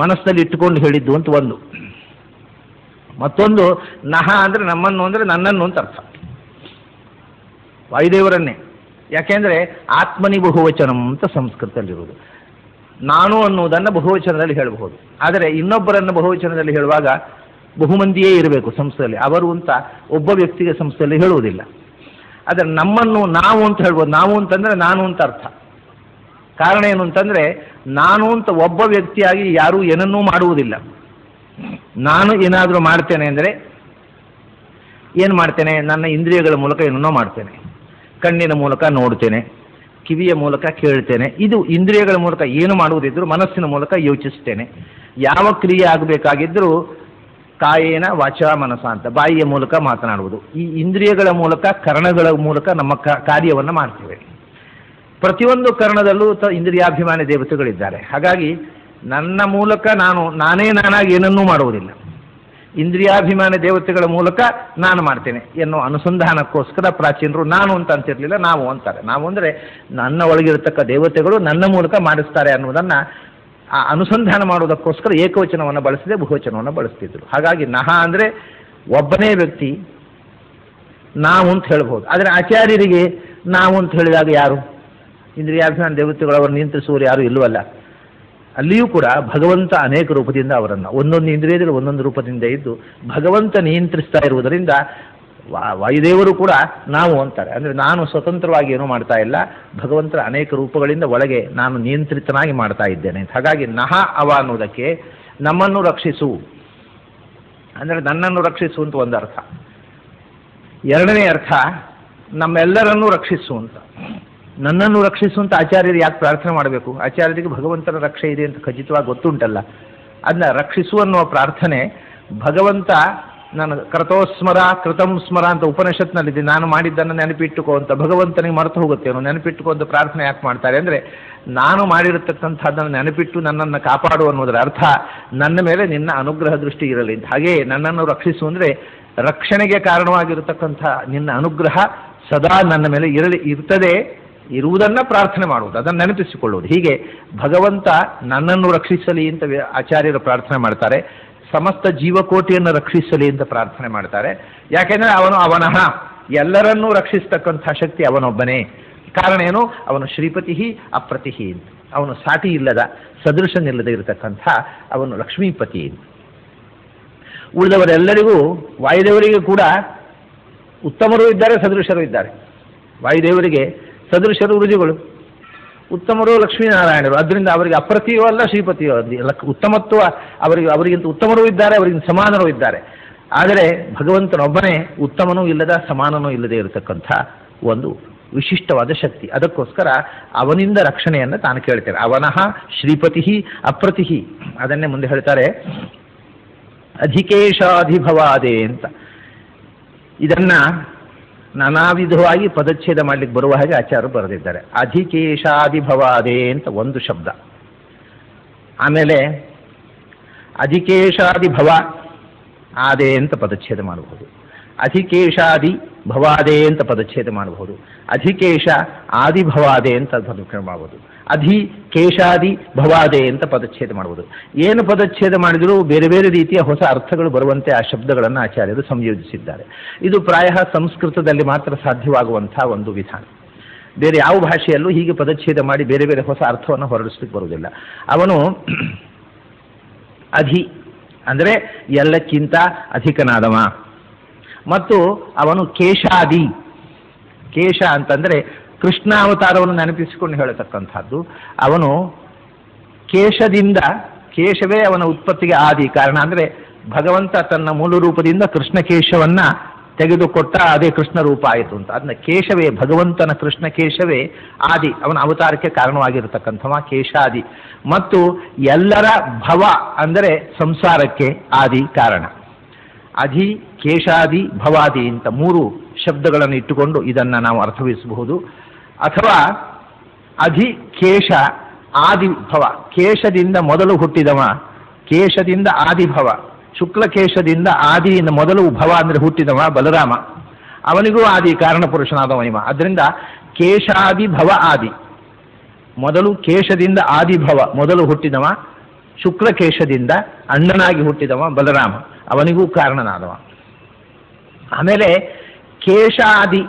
S1: ಮನಸ್ಸಿನಲ್ಲಿ ಇಟ್ಟುಕೊಂಡು ಹೇಳಿದ್ದು ಅಂತ ಒಂದು. ಮತ್ತೊಂದು ನಹ ಅಂದರೆ ನಮ್ಮನ್ನು ಅಂದರೆ ನನ್ನನ್ನು ಅಂತ ಅರ್ಥ, ವಾಯುದೇವರನ್ನೇ. ಯಾಕೆಂದರೆ ಆತ್ಮನಿ ಬಹುವಚನಂ ಅಂತ ಸಂಸ್ಕೃತದಲ್ಲಿರುವುದು. ನಾನು ಅನ್ನುವುದನ್ನು ಬಹುವಚನದಲ್ಲಿ ಹೇಳಬಹುದು, ಆದರೆ ಇನ್ನೊಬ್ಬರನ್ನು ಬಹುವಚನದಲ್ಲಿ ಹೇಳುವಾಗ ಬಹುಮಂದಿಯೇ ಇರಬೇಕು ಸಂಸ್ಥೆಯಲ್ಲಿ. ಅವರು ಅಂತ ಒಬ್ಬ ವ್ಯಕ್ತಿಗೆ ಸಂಸ್ಥೆಯಲ್ಲಿ ಹೇಳುವುದಿಲ್ಲ. ಆದರೆ ನಮ್ಮನ್ನು ನಾವು ಅಂತ ಹೇಳ್ಬೋದು. ನಾವು ಅಂತಂದರೆ ನಾನು ಅಂತ ಅರ್ಥ. ಕಾರಣ ಏನು ಅಂತಂದರೆ ನಾನು ಅಂತ ಒಬ್ಬ ವ್ಯಕ್ತಿಯಾಗಿ ಯಾರೂ ಏನನ್ನೂ ಮಾಡುವುದಿಲ್ಲ. ನಾನು ಏನಾದರೂ ಮಾಡ್ತೇನೆ ಅಂದರೆ ಏನು ಮಾಡ್ತೇನೆ? ನನ್ನ ಇಂದ್ರಿಯಗಳ ಮೂಲಕ ಏನನ್ನೋ ಮಾಡ್ತೇನೆ. ಕಣ್ಣಿನ ಮೂಲಕ ನೋಡ್ತೇನೆ, ಕಿವಿಯ ಮೂಲಕ ಕೇಳ್ತೇನೆ. ಇದು ಇಂದ್ರಿಯಗಳ ಮೂಲಕ ಏನು ಮಾಡುವುದಿದ್ದರೂ ಮನಸ್ಸಿನ ಮೂಲಕ ಯೋಚಿಸ್ತೇನೆ. ಯಾವ ಕ್ರಿಯೆ ಆಗಬೇಕಾಗಿದ್ದರೂ ಕಾಯೇನ ವಾಚ ಮನಸ ಅಂತ ಬಾಯಿಯ ಮೂಲಕ ಮಾತನಾಡುವುದು. ಈ ಇಂದ್ರಿಯಗಳ ಮೂಲಕ, ಕರ್ಣಗಳ ಮೂಲಕ ನಮ್ಮ ಕಾರ್ಯವನ್ನು ಮಾಡ್ತೇವೆ. ಪ್ರತಿಯೊಂದು ಕರ್ಣದಲ್ಲೂ ಇಂದ್ರಿಯಾಭಿಮಾನಿ ದೇವತೆಗಳಿದ್ದಾರೆ. ಹಾಗಾಗಿ ನನ್ನ ಮೂಲಕ ನಾನೇ ನಾನಾಗಿ ಏನನ್ನೂ ಮಾಡುವುದಿಲ್ಲ. ಇಂದ್ರಿಯಾಭಿಮಾನಿ ದೇವತೆಗಳ ಮೂಲಕ ನಾನು ಮಾಡ್ತೇನೆ ಎನ್ನುವ ಅನುಸಂಧಾನಕ್ಕೋಸ್ಕರ ಪ್ರಾಚೀನರು ನಾನು ಅಂತ ಅಂತಿರಲಿಲ್ಲ, ನಾವು ಅಂತಾರೆ. ನಾವು ಅಂದರೆ ನನ್ನ ಒಳಗಿರತಕ್ಕ ದೇವತೆಗಳು ನನ್ನ ಮೂಲಕ ಮಾಡಿಸ್ತಾರೆ ಅನ್ನೋದನ್ನು ಆ ಅನುಸಂಧಾನ ಮಾಡುವುದಕ್ಕೋಸ್ಕರ ಏಕವಚನವನ್ನು ಬಳಸದೆ ಬಹುವಚನವನ್ನು ಬಳಸ್ತಿದ್ರು. ಹಾಗಾಗಿ ನಹ ಅಂದರೆ ಒಬ್ಬನೇ ವ್ಯಕ್ತಿ ನಾವು ಅಂತ ಹೇಳ್ಬೋದು. ಆದರೆ ಆಚಾರ್ಯರಿಗೆ ನಾವು ಅಂತ ಹೇಳಿದಾಗ ಯಾರು? ಇಂದ್ರಿಯಾಭಿಮಾನ ದೇವತೆಗಳು ಅವರು ನಿಯಂತ್ರಿಸುವವರು ಯಾರು ಇಲ್ಲವಲ್ಲ. ಅಲ್ಲಿಯೂ ಕೂಡ ಭಗವಂತ ಅನೇಕ ರೂಪದಿಂದ ಅವರನ್ನು, ಒಂದೊಂದು ಇಂದ್ರಿಯದಲ್ಲಿ ಒಂದೊಂದು ರೂಪದಿಂದ ಇದ್ದು ಭಗವಂತ ನಿಯಂತ್ರಿಸ್ತಾ ಇರುವುದರಿಂದ ವಾಯುದೇವರು ಕೂಡ ನಾವು ಅಂತಾರೆ. ಅಂದರೆ ನಾನು ಸ್ವತಂತ್ರವಾಗಿ ಏನೂ ಮಾಡ್ತಾ ಇಲ್ಲ, ಭಗವಂತರ ಅನೇಕ ರೂಪಗಳಿಂದ ಒಳಗೆ ನಾನು ನಿಯಂತ್ರಿತನಾಗಿ ಮಾಡ್ತಾ ಇದ್ದೇನೆ. ಹಾಗಾಗಿ ನಹ ಅವ ಅನ್ನೋದಕ್ಕೆ ನಮ್ಮನ್ನು ರಕ್ಷಿಸು ಅಂದರೆ ನನ್ನನ್ನು ರಕ್ಷಿಸು ಅಂತ ಒಂದು ಅರ್ಥ. ಎರಡನೇ ಅರ್ಥ ನಮ್ಮೆಲ್ಲರನ್ನೂ ರಕ್ಷಿಸು ಅಂತ. ನನ್ನನ್ನು ರಕ್ಷಿಸು ಅಂತ ಆಚಾರ್ಯರು ಯಾಕೆ ಪ್ರಾರ್ಥನೆ ಮಾಡಬೇಕು? ಆಚಾರ್ಯರಿಗೆ ಭಗವಂತನ ರಕ್ಷೆ ಇದೆ ಅಂತ ಖಚಿತವಾಗಿ ಗೊತ್ತುಂಟಲ್ಲ. ಅದನ್ನ ರಕ್ಷಿಸು ಅನ್ನುವ ಪ್ರಾರ್ಥನೆ ಭಗವಂತ ನಾನು ಕೃತೋಸ್ಮರ ಕೃತಂ ಸ್ಮರ ಅಂತ ಉಪನಿಷತ್ನಲ್ಲಿದೆ. ನಾನು ಮಾಡಿದ್ದನ್ನು ನೆನಪಿಟ್ಟುಕೋ ಅಂತ. ಭಗವಂತನಿಗೆ ಮರೆತು ಹೋಗುತ್ತೇನೋ, ನೆನಪಿಟ್ಟುಕೋ ಅಂತ ಪ್ರಾರ್ಥನೆ ಯಾಕೆ ಮಾಡ್ತಾರೆ ಅಂದರೆ ನಾನು ಮಾಡಿರತಕ್ಕಂಥದ್ದನ್ನು ನೆನಪಿಟ್ಟು ನನ್ನನ್ನು ಕಾಪಾಡು ಅನ್ನೋದರ ಅರ್ಥ ನನ್ನ ಮೇಲೆ ನಿನ್ನ ಅನುಗ್ರಹ ದೃಷ್ಟಿ ಇರಲಿ ಅಂತ. ಹಾಗೆಯೇ ನನ್ನನ್ನು ರಕ್ಷಿಸು ಅಂದರೆ ರಕ್ಷಣೆಗೆ ಕಾರಣವಾಗಿರತಕ್ಕಂಥ ನಿನ್ನ ಅನುಗ್ರಹ ಸದಾ ನನ್ನ ಮೇಲೆ ಇರ್ತದೆ, ಇರುವುದನ್ನು ಪ್ರಾರ್ಥನೆ ಮಾಡುವುದು, ಅದನ್ನು ನೆನಪಿಸಿಕೊಳ್ಳುವುದು. ಹೀಗೆ ಭಗವಂತ ನನ್ನನ್ನು ರಕ್ಷಿಸಲಿ ಅಂತ ಆಚಾರ್ಯರು ಪ್ರಾರ್ಥನೆ ಮಾಡ್ತಾರೆ. ಸಮಸ್ತ ಜೀವಕೋಟಿಯನ್ನು ರಕ್ಷಿಸಲಿ ಅಂತ ಪ್ರಾರ್ಥನೆ ಮಾಡ್ತಾರೆ. ಯಾಕೆಂದರೆ ಅವನಃ ಎಲ್ಲರನ್ನೂ ರಕ್ಷಿಸ್ತಕ್ಕಂಥ ಶಕ್ತಿ ಅವನೊಬ್ಬನೇ. ಕಾರಣ ಏನು? ಅವನು ಶ್ರೀಪತಿ ಅಪ್ರತಿ ಅಂತ. ಅವನು ಸಾಟಿ ಇಲ್ಲದ, ಸದೃಶನಿಲ್ಲದೆ ಇರತಕ್ಕಂಥ ಅವನು ಲಕ್ಷ್ಮೀಪತಿ. ಉಳಿದವರೆಲ್ಲರಿಗೂ, ವಾಯುದೇವರಿಗೆ ಕೂಡ ಉತ್ತಮರು ಇದ್ದಾರೆ, ಸದೃಶರು ಇದ್ದಾರೆ. ವಾಯುದೇವರಿಗೆ ಸದೃಶರು ಋಜುಗಳು, ಉತ್ತಮರು ಲಕ್ಷ್ಮೀನಾರಾಯಣರು. ಅದರಿಂದ ಅವರಿಗೆ ಅಪ್ರತಿಯೋ ಅಲ್ಲ, ಶ್ರೀಪತಿಯೋ ಅಲ್ಲ. ಉತ್ತಮತ್ವ ಅವರಿಗಿಂತ ಉತ್ತಮರೂ ಇದ್ದಾರೆ, ಅವರಿಗಿಂತ ಸಮಾನರೂ ಇದ್ದಾರೆ. ಆದರೆ ಭಗವಂತನೊಬ್ಬನೇ ಉತ್ತಮನೂ ಇಲ್ಲದ, ಸಮಾನನೂ ಇಲ್ಲದೆ ಇರತಕ್ಕಂಥ ಒಂದು ವಿಶಿಷ್ಟವಾದ ಶಕ್ತಿ. ಅದಕ್ಕೋಸ್ಕರ ಅವನಿಂದ ರಕ್ಷಣೆಯನ್ನು ತಾನು ಕೇಳ್ತೇನೆ. ಅವನಃ ಶ್ರೀಪತಿ ಅಪ್ರತಿ. ಅದನ್ನೇ ಮುಂದೆ ಹೇಳ್ತಾರೆ, ಅಧಿಕೇಶಾಧಿಭವಾದೆ ಅಂತ. ಇದನ್ನು ನಾನಾ ವಿಧವಾಗಿ ಪದಚ್ಛೇದ ಮಾಡಲಿಕ್ಕೆ ಬರುವ ಹಾಗೆ ಆಚಾರ್ಯರು ಬರೆದಿದ್ದಾರೆ. ಅಧಿಕೇಶಾದಿಭವಾದೆ ಅಂತ ಒಂದು ಶಬ್ದ. ಆಮೇಲೆ ಅಧಿಕೇಶಾದಿಭವ ಆದೆ ಅಂತ ಪದಚ್ಛೇದ ಮಾಡಬಹುದು. ಅಧಿಕೇಶಾದಿ ಭವಾದೆ ಅಂತ ಪದಚ್ಛೇದ ಮಾಡಬಹುದು. ಅಧಿಕೇಶ ಆದಿಭವಾದೆ ಅಂತ ಪದಚ್ಛೇದ ಮಾಡಬಹುದು. ಅಧಿ ಕೇಶಾದಿ ಭವಾದೆ ಅಂತ ಪದಚ್ಛೇದ ಮಾಡುವುದು. ಏನು ಪದಚ್ಛೇದ ಮಾಡಿದರೂ ಬೇರೆ ಬೇರೆ ರೀತಿಯ ಹೊಸ ಅರ್ಥಗಳು ಬರುವಂತೆ ಆ ಶಬ್ದಗಳನ್ನು ಆಚಾರ್ಯರು ಸಂಯೋಜಿಸಿದ್ದಾರೆ. ಇದು ಪ್ರಾಯ ಸಂಸ್ಕೃತದಲ್ಲಿ ಮಾತ್ರ ಸಾಧ್ಯವಾಗುವಂತಹ ಒಂದು ವಿಧಾನ. ಬೇರೆ ಯಾವ ಭಾಷೆಯಲ್ಲೂ ಹೀಗೆ ಪದಚ್ಛೇದ ಮಾಡಿ ಬೇರೆ ಬೇರೆ ಹೊಸ ಅರ್ಥವನ್ನು ಹೊರಡಿಸ್ಲಿಕ್ಕೆ ಬರುವುದಿಲ್ಲ. ಅವನು ಅಧಿ ಅಂದರೆ ಎಲ್ಲಕ್ಕಿಂತ ಅಧಿಕನಾದವ, ಮತ್ತು ಅವನು ಕೇಶಾದಿ. ಕೇಶ ಅಂತಂದರೆ ಕೃಷ್ಣ ಅವತಾರವನ್ನು ನೆನಪಿಸಿಕೊಂಡು ಹೇಳತಕ್ಕಂಥದ್ದು. ಅವನು ಕೇಶದಿಂದ, ಕೇಶವೇ ಅವನ ಉತ್ಪತ್ತಿಗೆ ಆದಿ ಕಾರಣ. ಅಂದರೆ ಭಗವಂತ ತನ್ನ ಮೂಲ ರೂಪದಿಂದ ಕೃಷ್ಣ ಕೇಶವನ್ನ ತೆಗೆದುಕೊಟ್ಟ, ಅದೇ ಕೃಷ್ಣ ರೂಪ ಆಯಿತು ಅಂತ. ಅದನ್ನ ಕೇಶವೇ, ಭಗವಂತನ ಕೃಷ್ಣ ಕೇಶವೇ ಆದಿ, ಅವನ ಅವತಾರಕ್ಕೆ ಕಾರಣವಾಗಿರತಕ್ಕಂಥವ ಕೇಶಾದಿ. ಮತ್ತು ಎಲ್ಲರ ಭವ ಅಂದರೆ ಸಂಸಾರಕ್ಕೆ ಆದಿ ಕಾರಣ. ಅಧಿ ಕೇಶಾದಿ ಭವಾದಿ ಅಂತ ಮೂರು ಶಬ್ದಗಳನ್ನು ಇಟ್ಟುಕೊಂಡು ಇದನ್ನು ನಾವು ಅರ್ಥವಿಸಬಹುದು. ಅಥವಾ ಅಧಿ ಕೇಶ ಆದಿ ಭವ, ಕೇಶದಿಂದ ಮೊದಲು ಹುಟ್ಟಿದವ, ಕೇಶದಿಂದ ಆದಿಭವ, ಶುಕ್ಲಕೇಶದಿಂದ ಆದಿಯಿಂದ ಮೊದಲು ಭವ ಅಂದರೆ ಹುಟ್ಟಿದವ ಬಲರಾಮ, ಅವನಿಗೂ ಆದಿ ಕಾರಣ ಪುರುಷನಾದವ ಇವ. ಅದರಿಂದ ಕೇಶಾದಿ ಭವ ಆದಿ, ಮೊದಲು ಕೇಶದಿಂದ ಆದಿಭವ ಮೊದಲು ಹುಟ್ಟಿದವ, ಶುಕ್ಲಕೇಶದಿಂದ ಅಣ್ಣನಾಗಿ ಹುಟ್ಟಿದವ ಬಲರಾಮ, ಅವನಿಗೂ ಕಾರಣನಾದವ. ಆಮೇಲೆ ಕೇಶಾದಿ,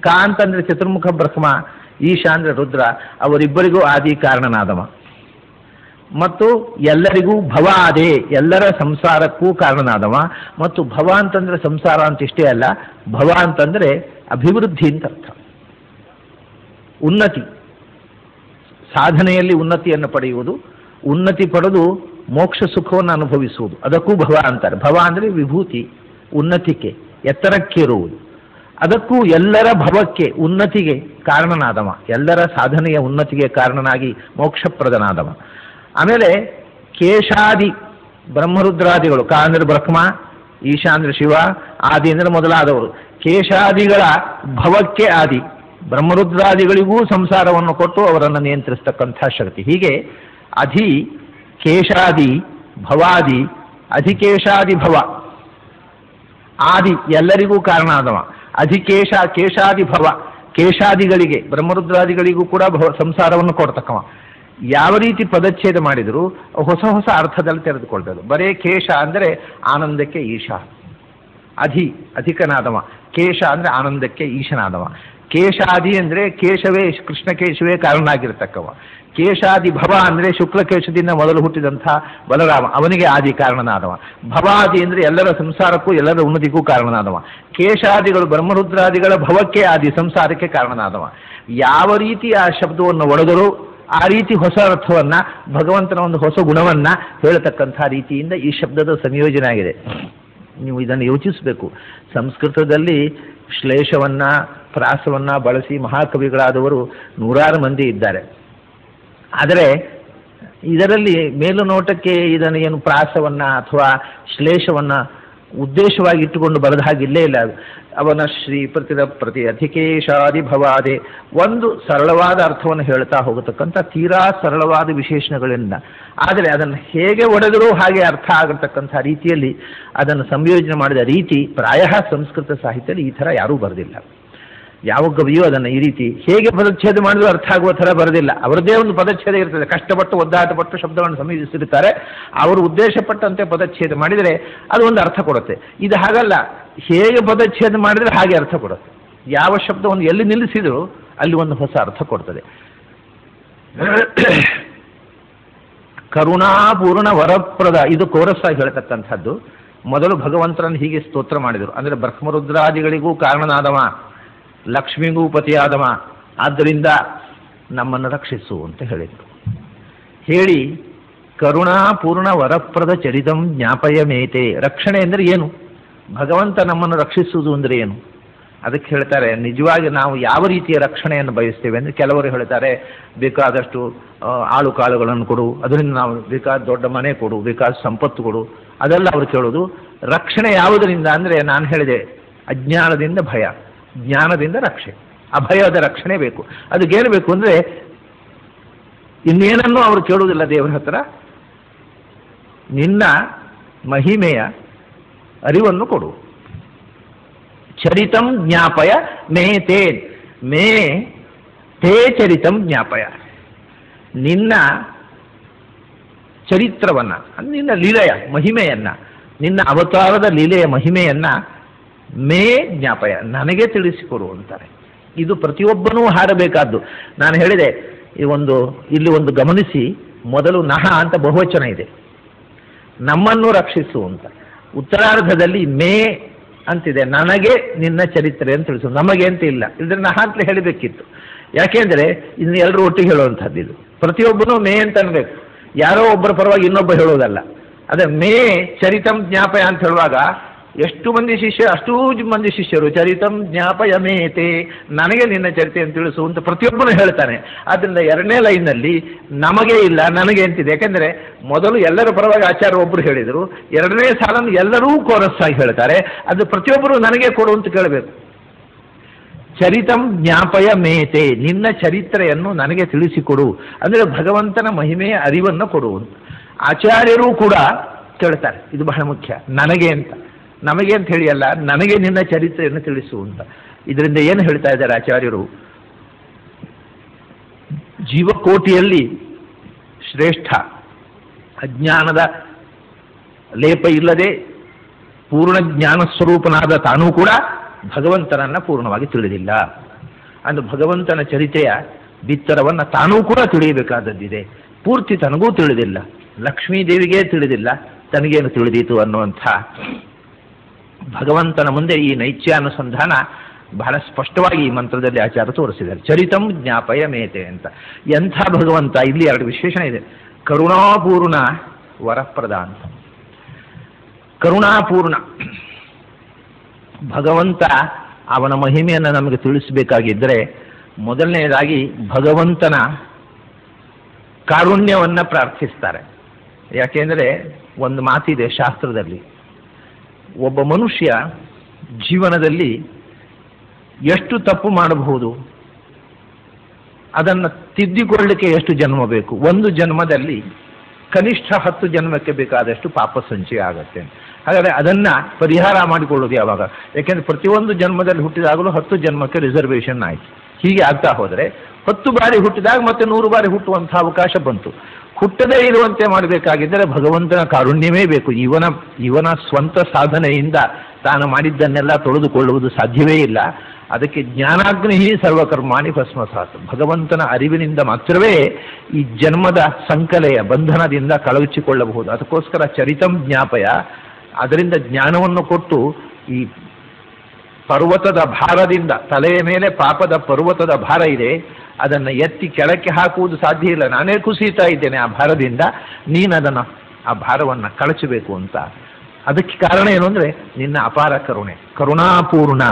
S1: ಕಾ ಅಂತಂದ್ರೆ ಚತುರ್ಮುಖ ಬ್ರಹ್ಮ, ಈಶ ಅಂದ್ರೆ ರುದ್ರ, ಅವರಿಬ್ಬರಿಗೂ ಆದಿ ಕಾರಣನಾದವ. ಮತ್ತು ಎಲ್ಲರಿಗೂ ಭವ ಆದೆ, ಎಲ್ಲರ ಸಂಸಾರಕ್ಕೂ ಕಾರಣನಾದವ. ಮತ್ತು ಭವ ಅಂತಂದ್ರೆ ಸಂಸಾರ ಅಂತ ಇಷ್ಟೇ ಅಲ್ಲ, ಭವ ಅಂತಂದ್ರೆ ಅಭಿವೃದ್ಧಿ ಅಂತ ಅರ್ಥ. ಉನ್ನತಿ, ಸಾಧನೆಯಲ್ಲಿ ಉನ್ನತಿಯನ್ನು ಪಡೆಯುವುದು, ಉನ್ನತಿ ಪಡೆದು ಮೋಕ್ಷ ಸುಖವನ್ನು ಅನುಭವಿಸುವುದು, ಅದಕ್ಕೂ ಭವ ಅಂತಾರೆ. ಭವ ಅಂದರೆ ವಿಭೂತಿ, ಉನ್ನತಿಗೆ, ಎತ್ತರಕ್ಕಿರುವುದು. ಅದಕ್ಕೂ ಎಲ್ಲರ ಭವಕ್ಕೆ, ಉನ್ನತಿಗೆ ಕಾರಣನಾದವ, ಎಲ್ಲರ ಸಾಧನೆಯ ಉನ್ನತಿಗೆ ಕಾರಣನಾಗಿ ಮೋಕ್ಷಪ್ರದನಾದವ. ಆಮೇಲೆ ಕೇಶಾದಿ ಬ್ರಹ್ಮರುದ್ರಾದಿಗಳು, ಕಾ ಅಂದರೆ ಬ್ರಹ್ಮ, ಈಶಾ ಅಂದರೆ ಶಿವ, ಆದಿ ಅಂದರೆ ಮೊದಲಾದವರು. ಕೇಶಾದಿಗಳ ಭವಕ್ಕೆ ಆದಿ, ಬ್ರಹ್ಮರುದ್ರಾದಿಗಳಿಗೂ ಸಂಸಾರವನ್ನು ಕೊಟ್ಟು ಅವರನ್ನು ನಿಯಂತ್ರಿಸ್ತಕ್ಕಂಥ ಶಕ್ತಿ. ಹೀಗೆ ಅಧಿ ಕೇಶಾದಿ ಭವಾದಿ, ಅಧಿಕೇಶಾದಿ ಭವ ಆದಿ ಎಲ್ಲರಿಗೂ ಕಾರಣ ಆದವ. ಅಧಿಕೇಶ ಕೇಶಾದಿ ಭವ, ಕೇಶಾದಿಗಳಿಗೆ ಬ್ರಹ್ಮರುದ್ರಾದಿಗಳಿಗೂ ಕೂಡ ಸಂಸಾರವನ್ನು ಕೊಡ್ತಕ್ಕವ. ಯಾವ ರೀತಿ ಪದಚ್ಛೇದ ಮಾಡಿದರೂ ಹೊಸ ಹೊಸ ಅರ್ಥದಲ್ಲಿ ತೆರೆದುಕೊಳ್ಬೇಕು. ಬರೇ ಕೇಶ ಅಂದರೆ ಆನಂದಕ್ಕೆ ಈಶ, ಅಧಿಕನಾದವ. ಕೇಶ ಅಂದರೆ ಆನಂದಕ್ಕೆ ಈಶನಾದವ. ಕೇಶಾದಿ ಅಂದರೆ ಕೇಶವೇ, ಕೃಷ್ಣ ಕೇಶವೇ ಕಾರಣ ಆಗಿರತಕ್ಕವ. ಕೇಶಾದಿ ಭವ ಅಂದರೆ ಶುಕ್ಲಕೇಶದಿಂದ ಮೊದಲು ಹುಟ್ಟಿದಂಥ ಬಲರಾಮ, ಅವನಿಗೆ ಆದಿ ಕಾರಣನಾದವ. ಭವಾದಿ ಅಂದರೆ ಎಲ್ಲರ ಸಂಸಾರಕ್ಕೂ ಎಲ್ಲರ ಉನ್ನತಿಗೂ ಕಾರಣನಾದವ. ಕೇಶಾದಿಗಳು ಬ್ರಹ್ಮರುದ್ರಾದಿಗಳ ಭವಕ್ಕೆ ಆದಿ, ಸಂಸಾರಕ್ಕೆ ಕಾರಣನಾದವ. ಯಾವ ರೀತಿ ಆ ಶಬ್ದವನ್ನು ಒಡೆದರೂ ಆ ರೀತಿ ಹೊಸ ಅರ್ಥವನ್ನ, ಭಗವಂತನ ಒಂದು ಹೊಸ ಗುಣವನ್ನ ಹೇಳತಕ್ಕಂಥ ರೀತಿಯಿಂದ ಈ ಶಬ್ದದ ಸಂಯೋಜನೆ ಆಗಿದೆ. ನೀವು ಇದನ್ನು ಯೋಚಿಸಬೇಕು. ಸಂಸ್ಕೃತದಲ್ಲಿ ಶ್ಲೇಷವನ್ನ, ಪ್ರಾಸವನ್ನ ಬಳಸಿ ಮಹಾಕವಿಗಳಾದವರು ನೂರಾರು ಮಂದಿ ಇದ್ದಾರೆ. ಆದರೆ ಇದರಲ್ಲಿ ಮೇಲು ನೋಟಕ್ಕೆ ಇದನ್ನು ಏನು ಪ್ರಾಸವನ್ನ ಅಥವಾ ಶ್ಲೇಷವನ್ನ ಉದ್ದೇಶವಾಗಿ ಇಟ್ಟುಕೊಂಡು ಬರೆದ ಹಾಗಿಲ್ಲೇ ಇಲ್ಲ. ಅವನ ಪ್ರತಿ ಅಧಿಕೇಶಾದಿ ಭವಾದೆ, ಒಂದು ಸರಳವಾದ ಅರ್ಥವನ್ನು ಹೇಳ್ತಾ ಹೋಗತಕ್ಕಂಥ ತೀರಾ ಸರಳವಾದ ವಿಶೇಷಣಗಳಿಂದ, ಆದರೆ ಅದನ್ನು ಹೇಗೆ ಒಡೆದರೂ ಹಾಗೆ ಅರ್ಥ ಆಗತಕ್ಕಂಥ ರೀತಿಯಲ್ಲಿ ಅದನ್ನು ಸಂಯೋಜನೆ ಮಾಡಿದ ರೀತಿ ಪ್ರಾಯ ಸಂಸ್ಕೃತ ಸಾಹಿತ್ಯದಲ್ಲಿ ಈ ಥರ ಯಾರೂ ಬರೆದಿಲ್ಲ. ಯಾವ ಕವಿಯೂ ಅದನ್ನು ಈ ರೀತಿ ಹೇಗೆ ಪದಚ್ಛೇದ ಮಾಡಿದ್ರು ಅರ್ಥ ಆಗುವ ಥರ ಬರೆದಿಲ್ಲ. ಅವರದ್ದೇ ಒಂದು ಪದಚ್ಛೇದ ಇರ್ತದೆ, ಕಷ್ಟಪಟ್ಟು ಒದ್ದಾಟಪಟ್ಟು ಶಬ್ದಗಳನ್ನು ಸಂಯೋಜಿಸಿರ್ತಾರೆ. ಅವರು ಉದ್ದೇಶಪಟ್ಟಂತೆ ಪದಚ್ಛೇದ ಮಾಡಿದರೆ ಅದು ಒಂದು ಅರ್ಥ ಕೊಡುತ್ತೆ. ಇದು ಹಾಗಲ್ಲ, ಹೇಗೆ ಪದಚ್ಛೇದ ಮಾಡಿದರೆ ಹಾಗೆ ಅರ್ಥ ಕೊಡುತ್ತೆ. ಯಾವ ಶಬ್ದವನ್ನು ಎಲ್ಲಿ ನಿಲ್ಲಿಸಿದ್ರು ಅಲ್ಲಿ ಒಂದು ಹೊಸ ಅರ್ಥ ಕೊಡ್ತದೆ. ಕರುಣಾಪೂರ್ಣ ವರಪ್ರದ, ಇದು ಕೋರಸ್ಸಾಗಿ ಹೇಳ್ತಕ್ಕಂಥದ್ದು. ಮೊದಲು ಭಗವಂತನನ್ನು ಹೀಗೆ ಸ್ತೋತ್ರ ಮಾಡಿದರು. ಅಂದರೆ ಬ್ರಹ್ಮರುದ್ರಾದಿಗಳಿಗೂ ಕಾರಣನಾದವ, ಲಕ್ಷ್ಮಿಗೂ ಪತಿಯಾದವ, ಆದ್ದರಿಂದ ನಮ್ಮನ್ನು ರಕ್ಷಿಸು ಅಂತ ಹೇಳಿದರು. ಹೇಳಿ ಕರುಣಾಪೂರ್ಣ ವರಪ್ರದ ಚರಿತಂ ಜ್ಞಾಪಯ ಮೇತೆ. ರಕ್ಷಣೆ ಅಂದರೆ ಏನು? ಭಗವಂತ ನಮ್ಮನ್ನು ರಕ್ಷಿಸುವುದು ಅಂದರೆ ಏನು? ಅದಕ್ಕೆ ಹೇಳ್ತಾರೆ, ನಿಜವಾಗಿ ನಾವು ಯಾವ ರೀತಿಯ ರಕ್ಷಣೆಯನ್ನು ಬಯಸ್ತೇವೆ ಅಂದರೆ, ಕೆಲವರು ಹೇಳ್ತಾರೆ ಬೇಕಾದಷ್ಟು ಆಳು ಕಾಳುಗಳನ್ನು ಕೊಡು, ಅದರಿಂದ ನಾವು ಬೇಕಾದ ದೊಡ್ಡ ಮನೆ ಕೊಡು, ಬೇಕಾದ ಸಂಪತ್ತು ಕೊಡು, ಅದೆಲ್ಲ ಅವರು ಕೇಳೋದು. ರಕ್ಷಣೆ ಯಾವುದರಿಂದ ಅಂದರೆ, ನಾನು ಹೇಳಿದೆ ಅಜ್ಞಾನದಿಂದ ಭಯ, ಜ್ಞಾನದಿಂದ ರಕ್ಷೆ, ಅಭಯದ ರಕ್ಷಣೆ ಬೇಕು. ಅದಕ್ಕೇನು ಬೇಕು ಅಂದರೆ ಇನ್ನೇನನ್ನೂ ಅವರು ಕೇಳುವುದಿಲ್ಲ ದೇವರ ಹತ್ರ, ನಿನ್ನ ಮಹಿಮೆಯ ಅರಿವನ್ನು ಕೊಡು. ಚರಿತಂ ಜ್ಞಾಪಯ ಮೇ ತೇ, ಮೇ ತೇ ಚರಿತಂ ಜ್ಞಾಪಯ. ನಿನ್ನ ಚರಿತ್ರವನ್ನು, ನಿನ್ನ ಲೀಲೆಯ ಮಹಿಮೆಯನ್ನು, ನಿನ್ನ ಅವತಾರದ ಲೀಲೆಯ ಮಹಿಮೆಯನ್ನು ಮೇ ಜ್ಞಾಪಯ, ನನಗೆ ತಿಳಿಸಿಕೊಡು ಅಂತಾರೆ. ಇದು ಪ್ರತಿಯೊಬ್ಬನೂ ಹಾಡಬೇಕಾದ್ದು. ನಾನು ಹೇಳಿದೆ ಇಲ್ಲಿ ಒಂದು ಗಮನಿಸಿ, ಮೊದಲು ನಹ ಅಂತ ಬಹುವಚನ ಇದೆ, ನಮ್ಮನ್ನು ರಕ್ಷಿಸು ಅಂತ. ಉತ್ತರಾರ್ಧದಲ್ಲಿ ಮೇ ಅಂತಿದೆ, ನನಗೆ ನಿನ್ನ ಚರಿತ್ರೆ ಅಂತ ತಿಳಿಸು, ನಮಗೆ ಅಂತ ಇಲ್ಲ. ಇದ್ರೆ ನಹ ಅಂತಲೇ ಹೇಳಬೇಕಿತ್ತು. ಯಾಕೆಂದರೆ ಇದನ್ನ ಎಲ್ಲರೂ ಒಟ್ಟಿಗೆ ಹೇಳುವಂಥದ್ದು. ಇದು ಪ್ರತಿಯೊಬ್ಬನೂ ಮೇ ಅಂತ ಅನ್ಬೇಕು, ಯಾರೋ ಒಬ್ಬರ ಪರವಾಗಿ ಇನ್ನೊಬ್ಬ ಹೇಳೋದಲ್ಲ. ಅದೇ ಮೇ ಚರಿತಂ ಜ್ಞಾಪಯ ಅಂತ ಹೇಳುವಾಗ ಎಷ್ಟು ಮಂದಿ ಶಿಷ್ಯರು, ಅಷ್ಟೂ ಮಂದಿ ಶಿಷ್ಯರು ಚರಿತಂ ಜ್ಞಾಪಯ ಮೇತೆ, ನನಗೆ ನಿನ್ನ ಚರಿತೆ ಅಂತ ತಿಳಿಸು ಅಂತ ಪ್ರತಿಯೊಬ್ಬನು ಹೇಳ್ತಾನೆ. ಆದ್ದರಿಂದ ಎರಡನೇ ಲೈನ್ನಲ್ಲಿ ನಮಗೆ ಇಲ್ಲ, ನನಗೆ ಅಂತಿದೆ. ಯಾಕೆಂದರೆ ಮೊದಲು ಎಲ್ಲರ ಪರವಾಗಿ ಆಚಾರ್ಯ ಒಬ್ಬರು ಹೇಳಿದರು, ಎರಡನೇ ಸಾಲನ್ನು ಎಲ್ಲರೂ ಕೋರಸ್ ಆಗಿ ಹೇಳ್ತಾರೆ. ಅದು ಪ್ರತಿಯೊಬ್ಬರು ನನಗೆ ಕೊಡು ಅಂತ ಕೇಳಬೇಕು. ಚರಿತಂ ಜ್ಞಾಪಯ ಮೇತೆ, ನಿನ್ನ ಚರಿತ್ರೆಯನ್ನು ನನಗೆ ತಿಳಿಸಿಕೊಡು ಅಂದರೆ ಭಗವಂತನ ಮಹಿಮೆಯ ಅರಿವನ್ನು ಕೊಡು. ಆಚಾರ್ಯರು ಕೂಡ ಕೇಳ್ತಾರೆ, ಇದು ಬಹಳ ಮುಖ್ಯ, ನನಗೆ ಅಂತ, ನಮಗೆ ಅಂತ ಹೇಳಿ ಅಲ್ಲ, ನನಗೆ ನಿನ್ನ ಚರಿತ್ರೆಯನ್ನು ತಿಳಿಸು ಅಂತ. ಇದರಿಂದ ಏನು ಹೇಳ್ತಾ ಇದ್ದಾರೆ ಆಚಾರ್ಯರು? ಜೀವಕೋಟಿಯಲ್ಲಿ ಶ್ರೇಷ್ಠ, ಅಜ್ಞಾನದ ಲೇಪ ಇಲ್ಲದೆ ಪೂರ್ಣ ಜ್ಞಾನ ಸ್ವರೂಪನಾದ ತಾನೂ ಕೂಡ ಭಗವಂತನನ್ನು ಪೂರ್ಣವಾಗಿ ತಿಳಿದಿಲ್ಲ. ಅಂದು ಭಗವಂತನ ಚರಿತೆಯ ಬಿತ್ತರವನ್ನು ತಾನೂ ಕೂಡ ತಿಳಿಯಬೇಕಾದದ್ದಿದೆ. ಪೂರ್ತಿ ತನಗೂ ತಿಳಿದಿಲ್ಲ, ಲಕ್ಷ್ಮೀದೇವಿಗೆ ತಿಳಿದಿಲ್ಲ, ತನಗೇನು ತಿಳಿದೀತು ಅನ್ನುವಂಥ ಭಗವಂತನ ಮುಂದೆ ಈ ನೈತ್ಯಾನುಸಂಧಾನ ಬಹಳ ಸ್ಪಷ್ಟವಾಗಿ ಈ ಮಂತ್ರದಲ್ಲಿ ಆಚಾರ್ಯ ತೋರಿಸಿದ್ದಾರೆ. ಚರಿತಂ ಜ್ಞಾಪಯ ಮೇತೆ ಅಂತ. ಎಂಥ ಭಗವಂತ! ಇಲ್ಲಿ ಎರಡು ವಿಶೇಷಣ ಇದೆ. ಕರುಣಾಪೂರ್ಣ ವರಪ್ರದ ಅಂತ. ಕರುಣಾಪೂರ್ಣ ಭಗವಂತ, ಅವನ ಮಹಿಮೆಯನ್ನು ನಮಗೆ ತಿಳಿಸಬೇಕಾಗಿದ್ದರೆ ಮೊದಲನೇದಾಗಿ ಭಗವಂತನ ಕಾರುಣ್ಯವನ್ನು ಪ್ರಾರ್ಥಿಸ್ತಾರೆ. ಯಾಕೆಂದರೆ ಒಂದು ಮಾತಿದೆ ಶಾಸ್ತ್ರದಲ್ಲಿ, ಒಬ್ಬ ಮನುಷ್ಯ ಜೀವನದಲ್ಲಿ ಎಷ್ಟು ತಪ್ಪು ಮಾಡಬಹುದು, ಅದನ್ನು ತಿದ್ದಿಕೊಳ್ಳಲಿಕ್ಕೆ ಎಷ್ಟು ಜನ್ಮ ಬೇಕು? ಒಂದು ಜನ್ಮದಲ್ಲಿ ಕನಿಷ್ಠ 10 ಜನ್ಮಕ್ಕೆ ಬೇಕಾದಷ್ಟು ಪಾಪ ಸಂಚಯ ಆಗುತ್ತೆ. ಹಾಗಾದರೆ ಅದನ್ನು ಪರಿಹಾರ ಮಾಡಿಕೊಳ್ಳೋದು ಯಾವಾಗ? ಯಾಕೆಂದರೆ ಪ್ರತಿಯೊಂದು ಜನ್ಮದಲ್ಲಿ ಹುಟ್ಟಿದಾಗಲೂ 10 ಜನ್ಮಕ್ಕೆ ರಿಸರ್ವೇಷನ್ ಆಯಿತು. ಹೀಗೆ ಆಗ್ತಾ ಹೋದರೆ 10 ಬಾರಿ ಹುಟ್ಟಿದಾಗ ಮತ್ತೆ 100 ಬಾರಿ ಹುಟ್ಟುವಂಥ ಅವಕಾಶ ಬಂತು. ಹುಟ್ಟದೇ ಇರುವಂತೆ ಮಾಡಬೇಕಾಗಿದ್ದರೆ ಭಗವಂತನ ಕಾರುಣ್ಯವೇ ಬೇಕು. ಇವನ ಸ್ವಂತ ಸಾಧನೆಯಿಂದ ತಾನು ಮಾಡಿದ್ದನ್ನೆಲ್ಲ ತೊಳೆದುಕೊಳ್ಳುವುದು ಸಾಧ್ಯವೇ ಇಲ್ಲ. ಅದಕ್ಕೆ ಜ್ಞಾನಾಗ್ನಿ ಸರ್ವಕರ್ಮಾಣಿ ಭಸ್ಮಸಾತ್, ಭಗವಂತನ ಅರಿವಿನಿಂದ ಮಾತ್ರವೇ ಈ ಜನ್ಮದ ಸಂಕಲೆಯ ಬಂಧನದಿಂದ ಕಳಚಿಕೊಳ್ಳಬಹುದು. ಅದಕ್ಕೋಸ್ಕರ ಚರಿತಂ ಜ್ಞಾಪಯ, ಅದರಿಂದ ಜ್ಞಾನವನ್ನು ಕೊಟ್ಟು ಈ ಪರ್ವತದ ಭಾರದಿಂದ, ತಲೆಯ ಮೇಲೆ ಪಾಪದ ಪರ್ವತದ ಭಾರ ಇದೆ, ಅದನ್ನು ಎತ್ತಿ ಕೆಳಕ್ಕೆ ಹಾಕುವುದು ಸಾಧ್ಯ ಇಲ್ಲ. ನಾನೇ ಕುಸಿತಾ ಇದ್ದೇನೆ ಆ ಭಾರದಿಂದ, ನೀನು ಅದನ್ನು ಆ ಭಾರವನ್ನು ಕಳಚಬೇಕು ಅಂತ. ಅದಕ್ಕೆ ಕಾರಣ ಏನು ಅಂದರೆ ನಿನ್ನ ಅಪಾರ ಕರುಣೆ, ಕರುಣಾಪೂರ್ಣ.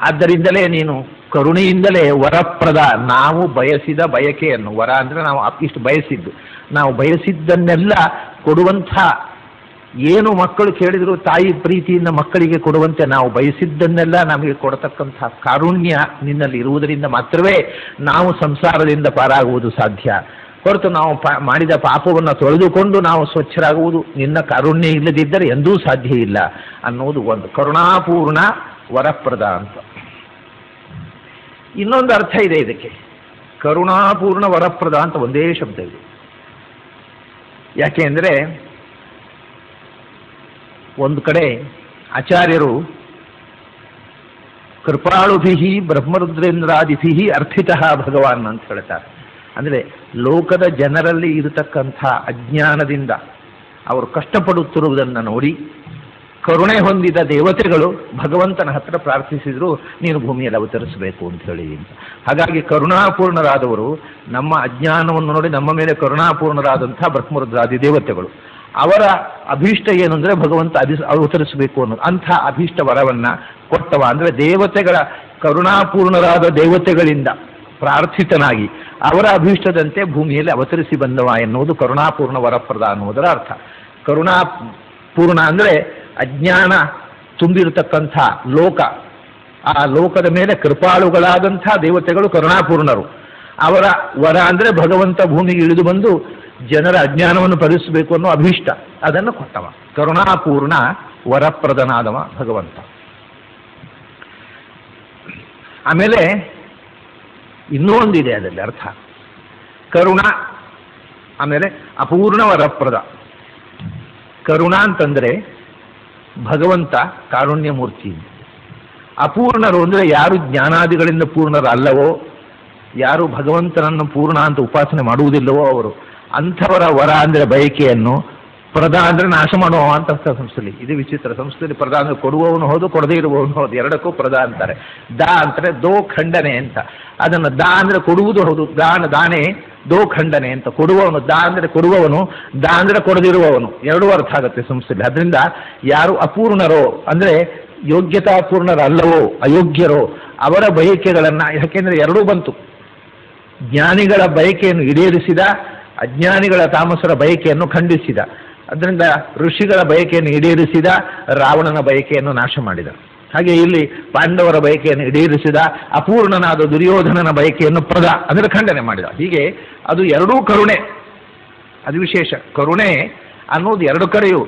S1: ಆದ್ದರಿಂದಲೇ ನೀನು ಕರುಣೆಯಿಂದಲೇ ವರಪ್ರದ, ನಾವು ಬಯಸಿದ ಬಯಕೆಯನ್ನು, ವರ ಅಂದರೆ ನಾವು ಇಷ್ಟು ಬಯಸಿದ್ದು, ನಾವು ಬಯಸಿದ್ದನ್ನೆಲ್ಲ ಕೊಡುವಂಥ, ಏನು ಮಕ್ಕಳು ಕೇಳಿದ್ರು ತಾಯಿ ಪ್ರೀತಿಯಿಂದ ಮಕ್ಕಳಿಗೆ ಕೊಡುವಂತೆ ನಾವು ಬಯಸಿದ್ದನ್ನೆಲ್ಲ ನಮಗೆ ಕೊಡತಕ್ಕಂಥ ಕಾರುಣ್ಯ ನಿನ್ನಲ್ಲಿ ಇರುವುದರಿಂದ ಮಾತ್ರವೇ ನಾವು ಸಂಸಾರದಿಂದ ಪಾರಾಗುವುದು ಸಾಧ್ಯ. ಹೊರತು ನಾವು ಮಾಡಿದ ಪಾಪವನ್ನು ತೊಳೆದುಕೊಂಡು ನಾವು ಸ್ವಚ್ಛರಾಗುವುದು ನಿನ್ನ ಕಾರುಣ್ಯ ಇಲ್ಲದಿದ್ದರೆ ಎಂದೂ ಸಾಧ್ಯ ಇಲ್ಲ ಅನ್ನುವುದು ಒಂದು. ಕರುಣಾಪೂರ್ಣ ವರಪ್ರದ ಅಂತ. ಇನ್ನೊಂದು ಅರ್ಥ ಇದೆ ಇದಕ್ಕೆ, ಕರುಣಾಪೂರ್ಣ ವರಪ್ರದ ಅಂತ ಒಂದೇ ಶಬ್ದ ಇದೆ. ಯಾಕೆ ಅಂದರೆ ಒಂದು ಕಡೆ ಆಚಾರ್ಯರು ಕೃಪಾಳುಭಿ ಬ್ರಹ್ಮರುದ್ರೇಂದ್ರಾದಿಭಿ ಅರ್ಥಿತಃ ಭಗವಾನ್ ಅಂತ ಹೇಳ್ತಾರೆ. ಅಂದರೆ ಲೋಕದ ಜನರಲ್ಲಿ ಇರತಕ್ಕಂಥ ಅಜ್ಞಾನದಿಂದ ಅವರು ಕಷ್ಟಪಡುತ್ತಿರುವುದನ್ನು ನೋಡಿ ಕರುಣೆ ಹೊಂದಿದ ದೇವತೆಗಳು ಭಗವಂತನ ಹತ್ರ ಪ್ರಾರ್ಥಿಸಿದ್ರು, ನೀನು ಭೂಮಿಯಲ್ಲಿ ಅವತರಿಸಬೇಕು ಅಂತ ಹೇಳಿ. ಹಾಗಾಗಿ ಕರುಣಾಪೂರ್ಣರಾದವರು ನಮ್ಮ ಅಜ್ಞಾನವನ್ನು ನೋಡಿ ನಮ್ಮ ಮೇಲೆ ಕರುಣಾಪೂರ್ಣರಾದಂಥ ಬ್ರಹ್ಮರುದ್ರಾದಿ ದೇವತೆಗಳು, ಅವರ ಅಭೀಷ್ಟ ಏನು ಅಂದರೆ ಭಗವಂತ ಅವತರಿಸಬೇಕು ಅನ್ನೋದು. ಅಂಥ ಅಭೀಷ್ಟ ವರವನ್ನು ಕೊಟ್ಟವ ಅಂದರೆ ದೇವತೆಗಳ, ಕರುಣಾಪೂರ್ಣರಾದ ದೇವತೆಗಳಿಂದ ಪ್ರಾರ್ಥಿತನಾಗಿ ಅವರ ಅಭೀಷ್ಟದಂತೆ ಭೂಮಿಯಲ್ಲಿ ಅವತರಿಸಿ ಬಂದವ ಎನ್ನುವುದು ಕರುಣಾಪೂರ್ಣ ವರಪ್ರದ ಅನ್ನುವುದರ ಅರ್ಥ. ಕರುಣಾಪೂರ್ಣ ಅಂದರೆ ಅಜ್ಞಾನ ತುಂಬಿರತಕ್ಕಂಥ ಲೋಕ, ಆ ಲೋಕದ ಮೇಲೆ ಕೃಪಾಳುಗಳಾದಂಥ ದೇವತೆಗಳು ಕರುಣಾಪೂರ್ಣರು. ಅವರ ವರ ಅಂದರೆ ಭಗವಂತ ಭೂಮಿಗೆ ಇಳಿದು ಬಂದು ಜನರ ಅಜ್ಞಾನವನ್ನು ಪರಿಸಬೇಕು ಅನ್ನೋ ಅಭೀಷ್ಟ, ಅದನ್ನು ಕೊಟ್ಟವ. ಕರುಣಾಪೂರ್ಣ ವರಪ್ರದನಾದವ ಭಗವಂತ. ಆಮೇಲೆ ಇನ್ನೂ ಒಂದಿದೆ ಅದರಲ್ಲಿ ಅರ್ಥ, ಕರುಣ, ಆಮೇಲೆ ಅಪೂರ್ಣ ವರಪ್ರದ. ಕರುಣ ಅಂತಂದರೆ ಭಗವಂತ ಕಾರುಣ್ಯ ಮೂರ್ತಿ. ಅಪೂರ್ಣರು ಅಂದರೆ ಯಾರು ಜ್ಞಾನಾದಿಗಳಿಂದ ಪೂರ್ಣರಲ್ಲವೋ, ಯಾರು ಭಗವಂತನನ್ನು ಪೂರ್ಣ ಅಂತ ಉಪಾಸನೆ ಮಾಡುವುದಿಲ್ಲವೋ ಅವರು, ಅಂಥವರ ವರ ಅಂದರೆ ಬಯಕೆಯನ್ನು, ಪ್ರದ ಅಂದರೆ ನಾಶ ಮಾಡುವ ಅಂತ ಸಂಸ್ಥೆಯಲ್ಲಿ. ಇದು ವಿಚಿತ್ರ. ಸಂಸ್ಥೆಯಲ್ಲಿ ಪ್ರದ ಅಂದರೆ ಕೊಡುವವನು ಹೌದು, ಕೊಡದೇ ಇರುವವನು ಹೌದು, ಎರಡಕ್ಕೂ ಪ್ರದ ಅಂತಾರೆ. ದಾ ಅಂತಾರೆ ದೋ ಖಂಡನೆ ಅಂತ. ಅದನ್ನು ದಾ ಅಂದರೆ ಕೊಡುವುದು ಹೌದು, ದಾನೆ ದೋ ಖಂಡನೆ ಅಂತ. ಕೊಡುವವನು, ದಾ ಅಂದರೆ ಕೊಡುವವನು, ದಾ ಅಂದರೆ ಕೊಡದಿರುವವನು, ಎರಡೂ ಅರ್ಥ ಆಗುತ್ತೆ ಸಂಸ್ಥೆಯಲ್ಲಿ. ಅದರಿಂದ ಯಾರು ಅಪೂರ್ಣರೋ ಅಂದರೆ ಯೋಗ್ಯತಾಪೂರ್ಣರಲ್ಲವೋ, ಅಯೋಗ್ಯರೋ ಅವರ ಬಯಕೆಗಳನ್ನು, ಯಾಕೆಂದರೆ ಎರಡೂ ಬಂತು. ಜ್ಞಾನಿಗಳ ಬಯಕೆಯನ್ನು ಈಡೇರಿಸಿದ, ಅಜ್ಞಾನಿಗಳ ತಾಮಸರ ಬಯಕೆಯನ್ನು ಖಂಡಿಸಿದ. ಅದರಿಂದ ಋಷಿಗಳ ಬಯಕೆಯನ್ನು ಈಡೇರಿಸಿದ, ರಾವಣನ ಬಯಕೆಯನ್ನು ನಾಶ ಮಾಡಿದ. ಹಾಗೆ ಇಲ್ಲಿ ಪಾಂಡವರ ಬಯಕೆಯನ್ನು ಈಡೇರಿಸಿದ, ಅಪೂರ್ಣನಾದ ದುರ್ಯೋಧನನ ಬಯಕೆಯನ್ನು ಪ್ರದ ಅಂದರೆ ಖಂಡನೆ ಮಾಡಿದ. ಹೀಗೆ ಅದು ಎರಡೂ ಕರುಣೆ. ಅದು ವಿಶೇಷ. ಕರುಣೆ ಅನ್ನೋದು ಎರಡು ಕಡೆಯೂ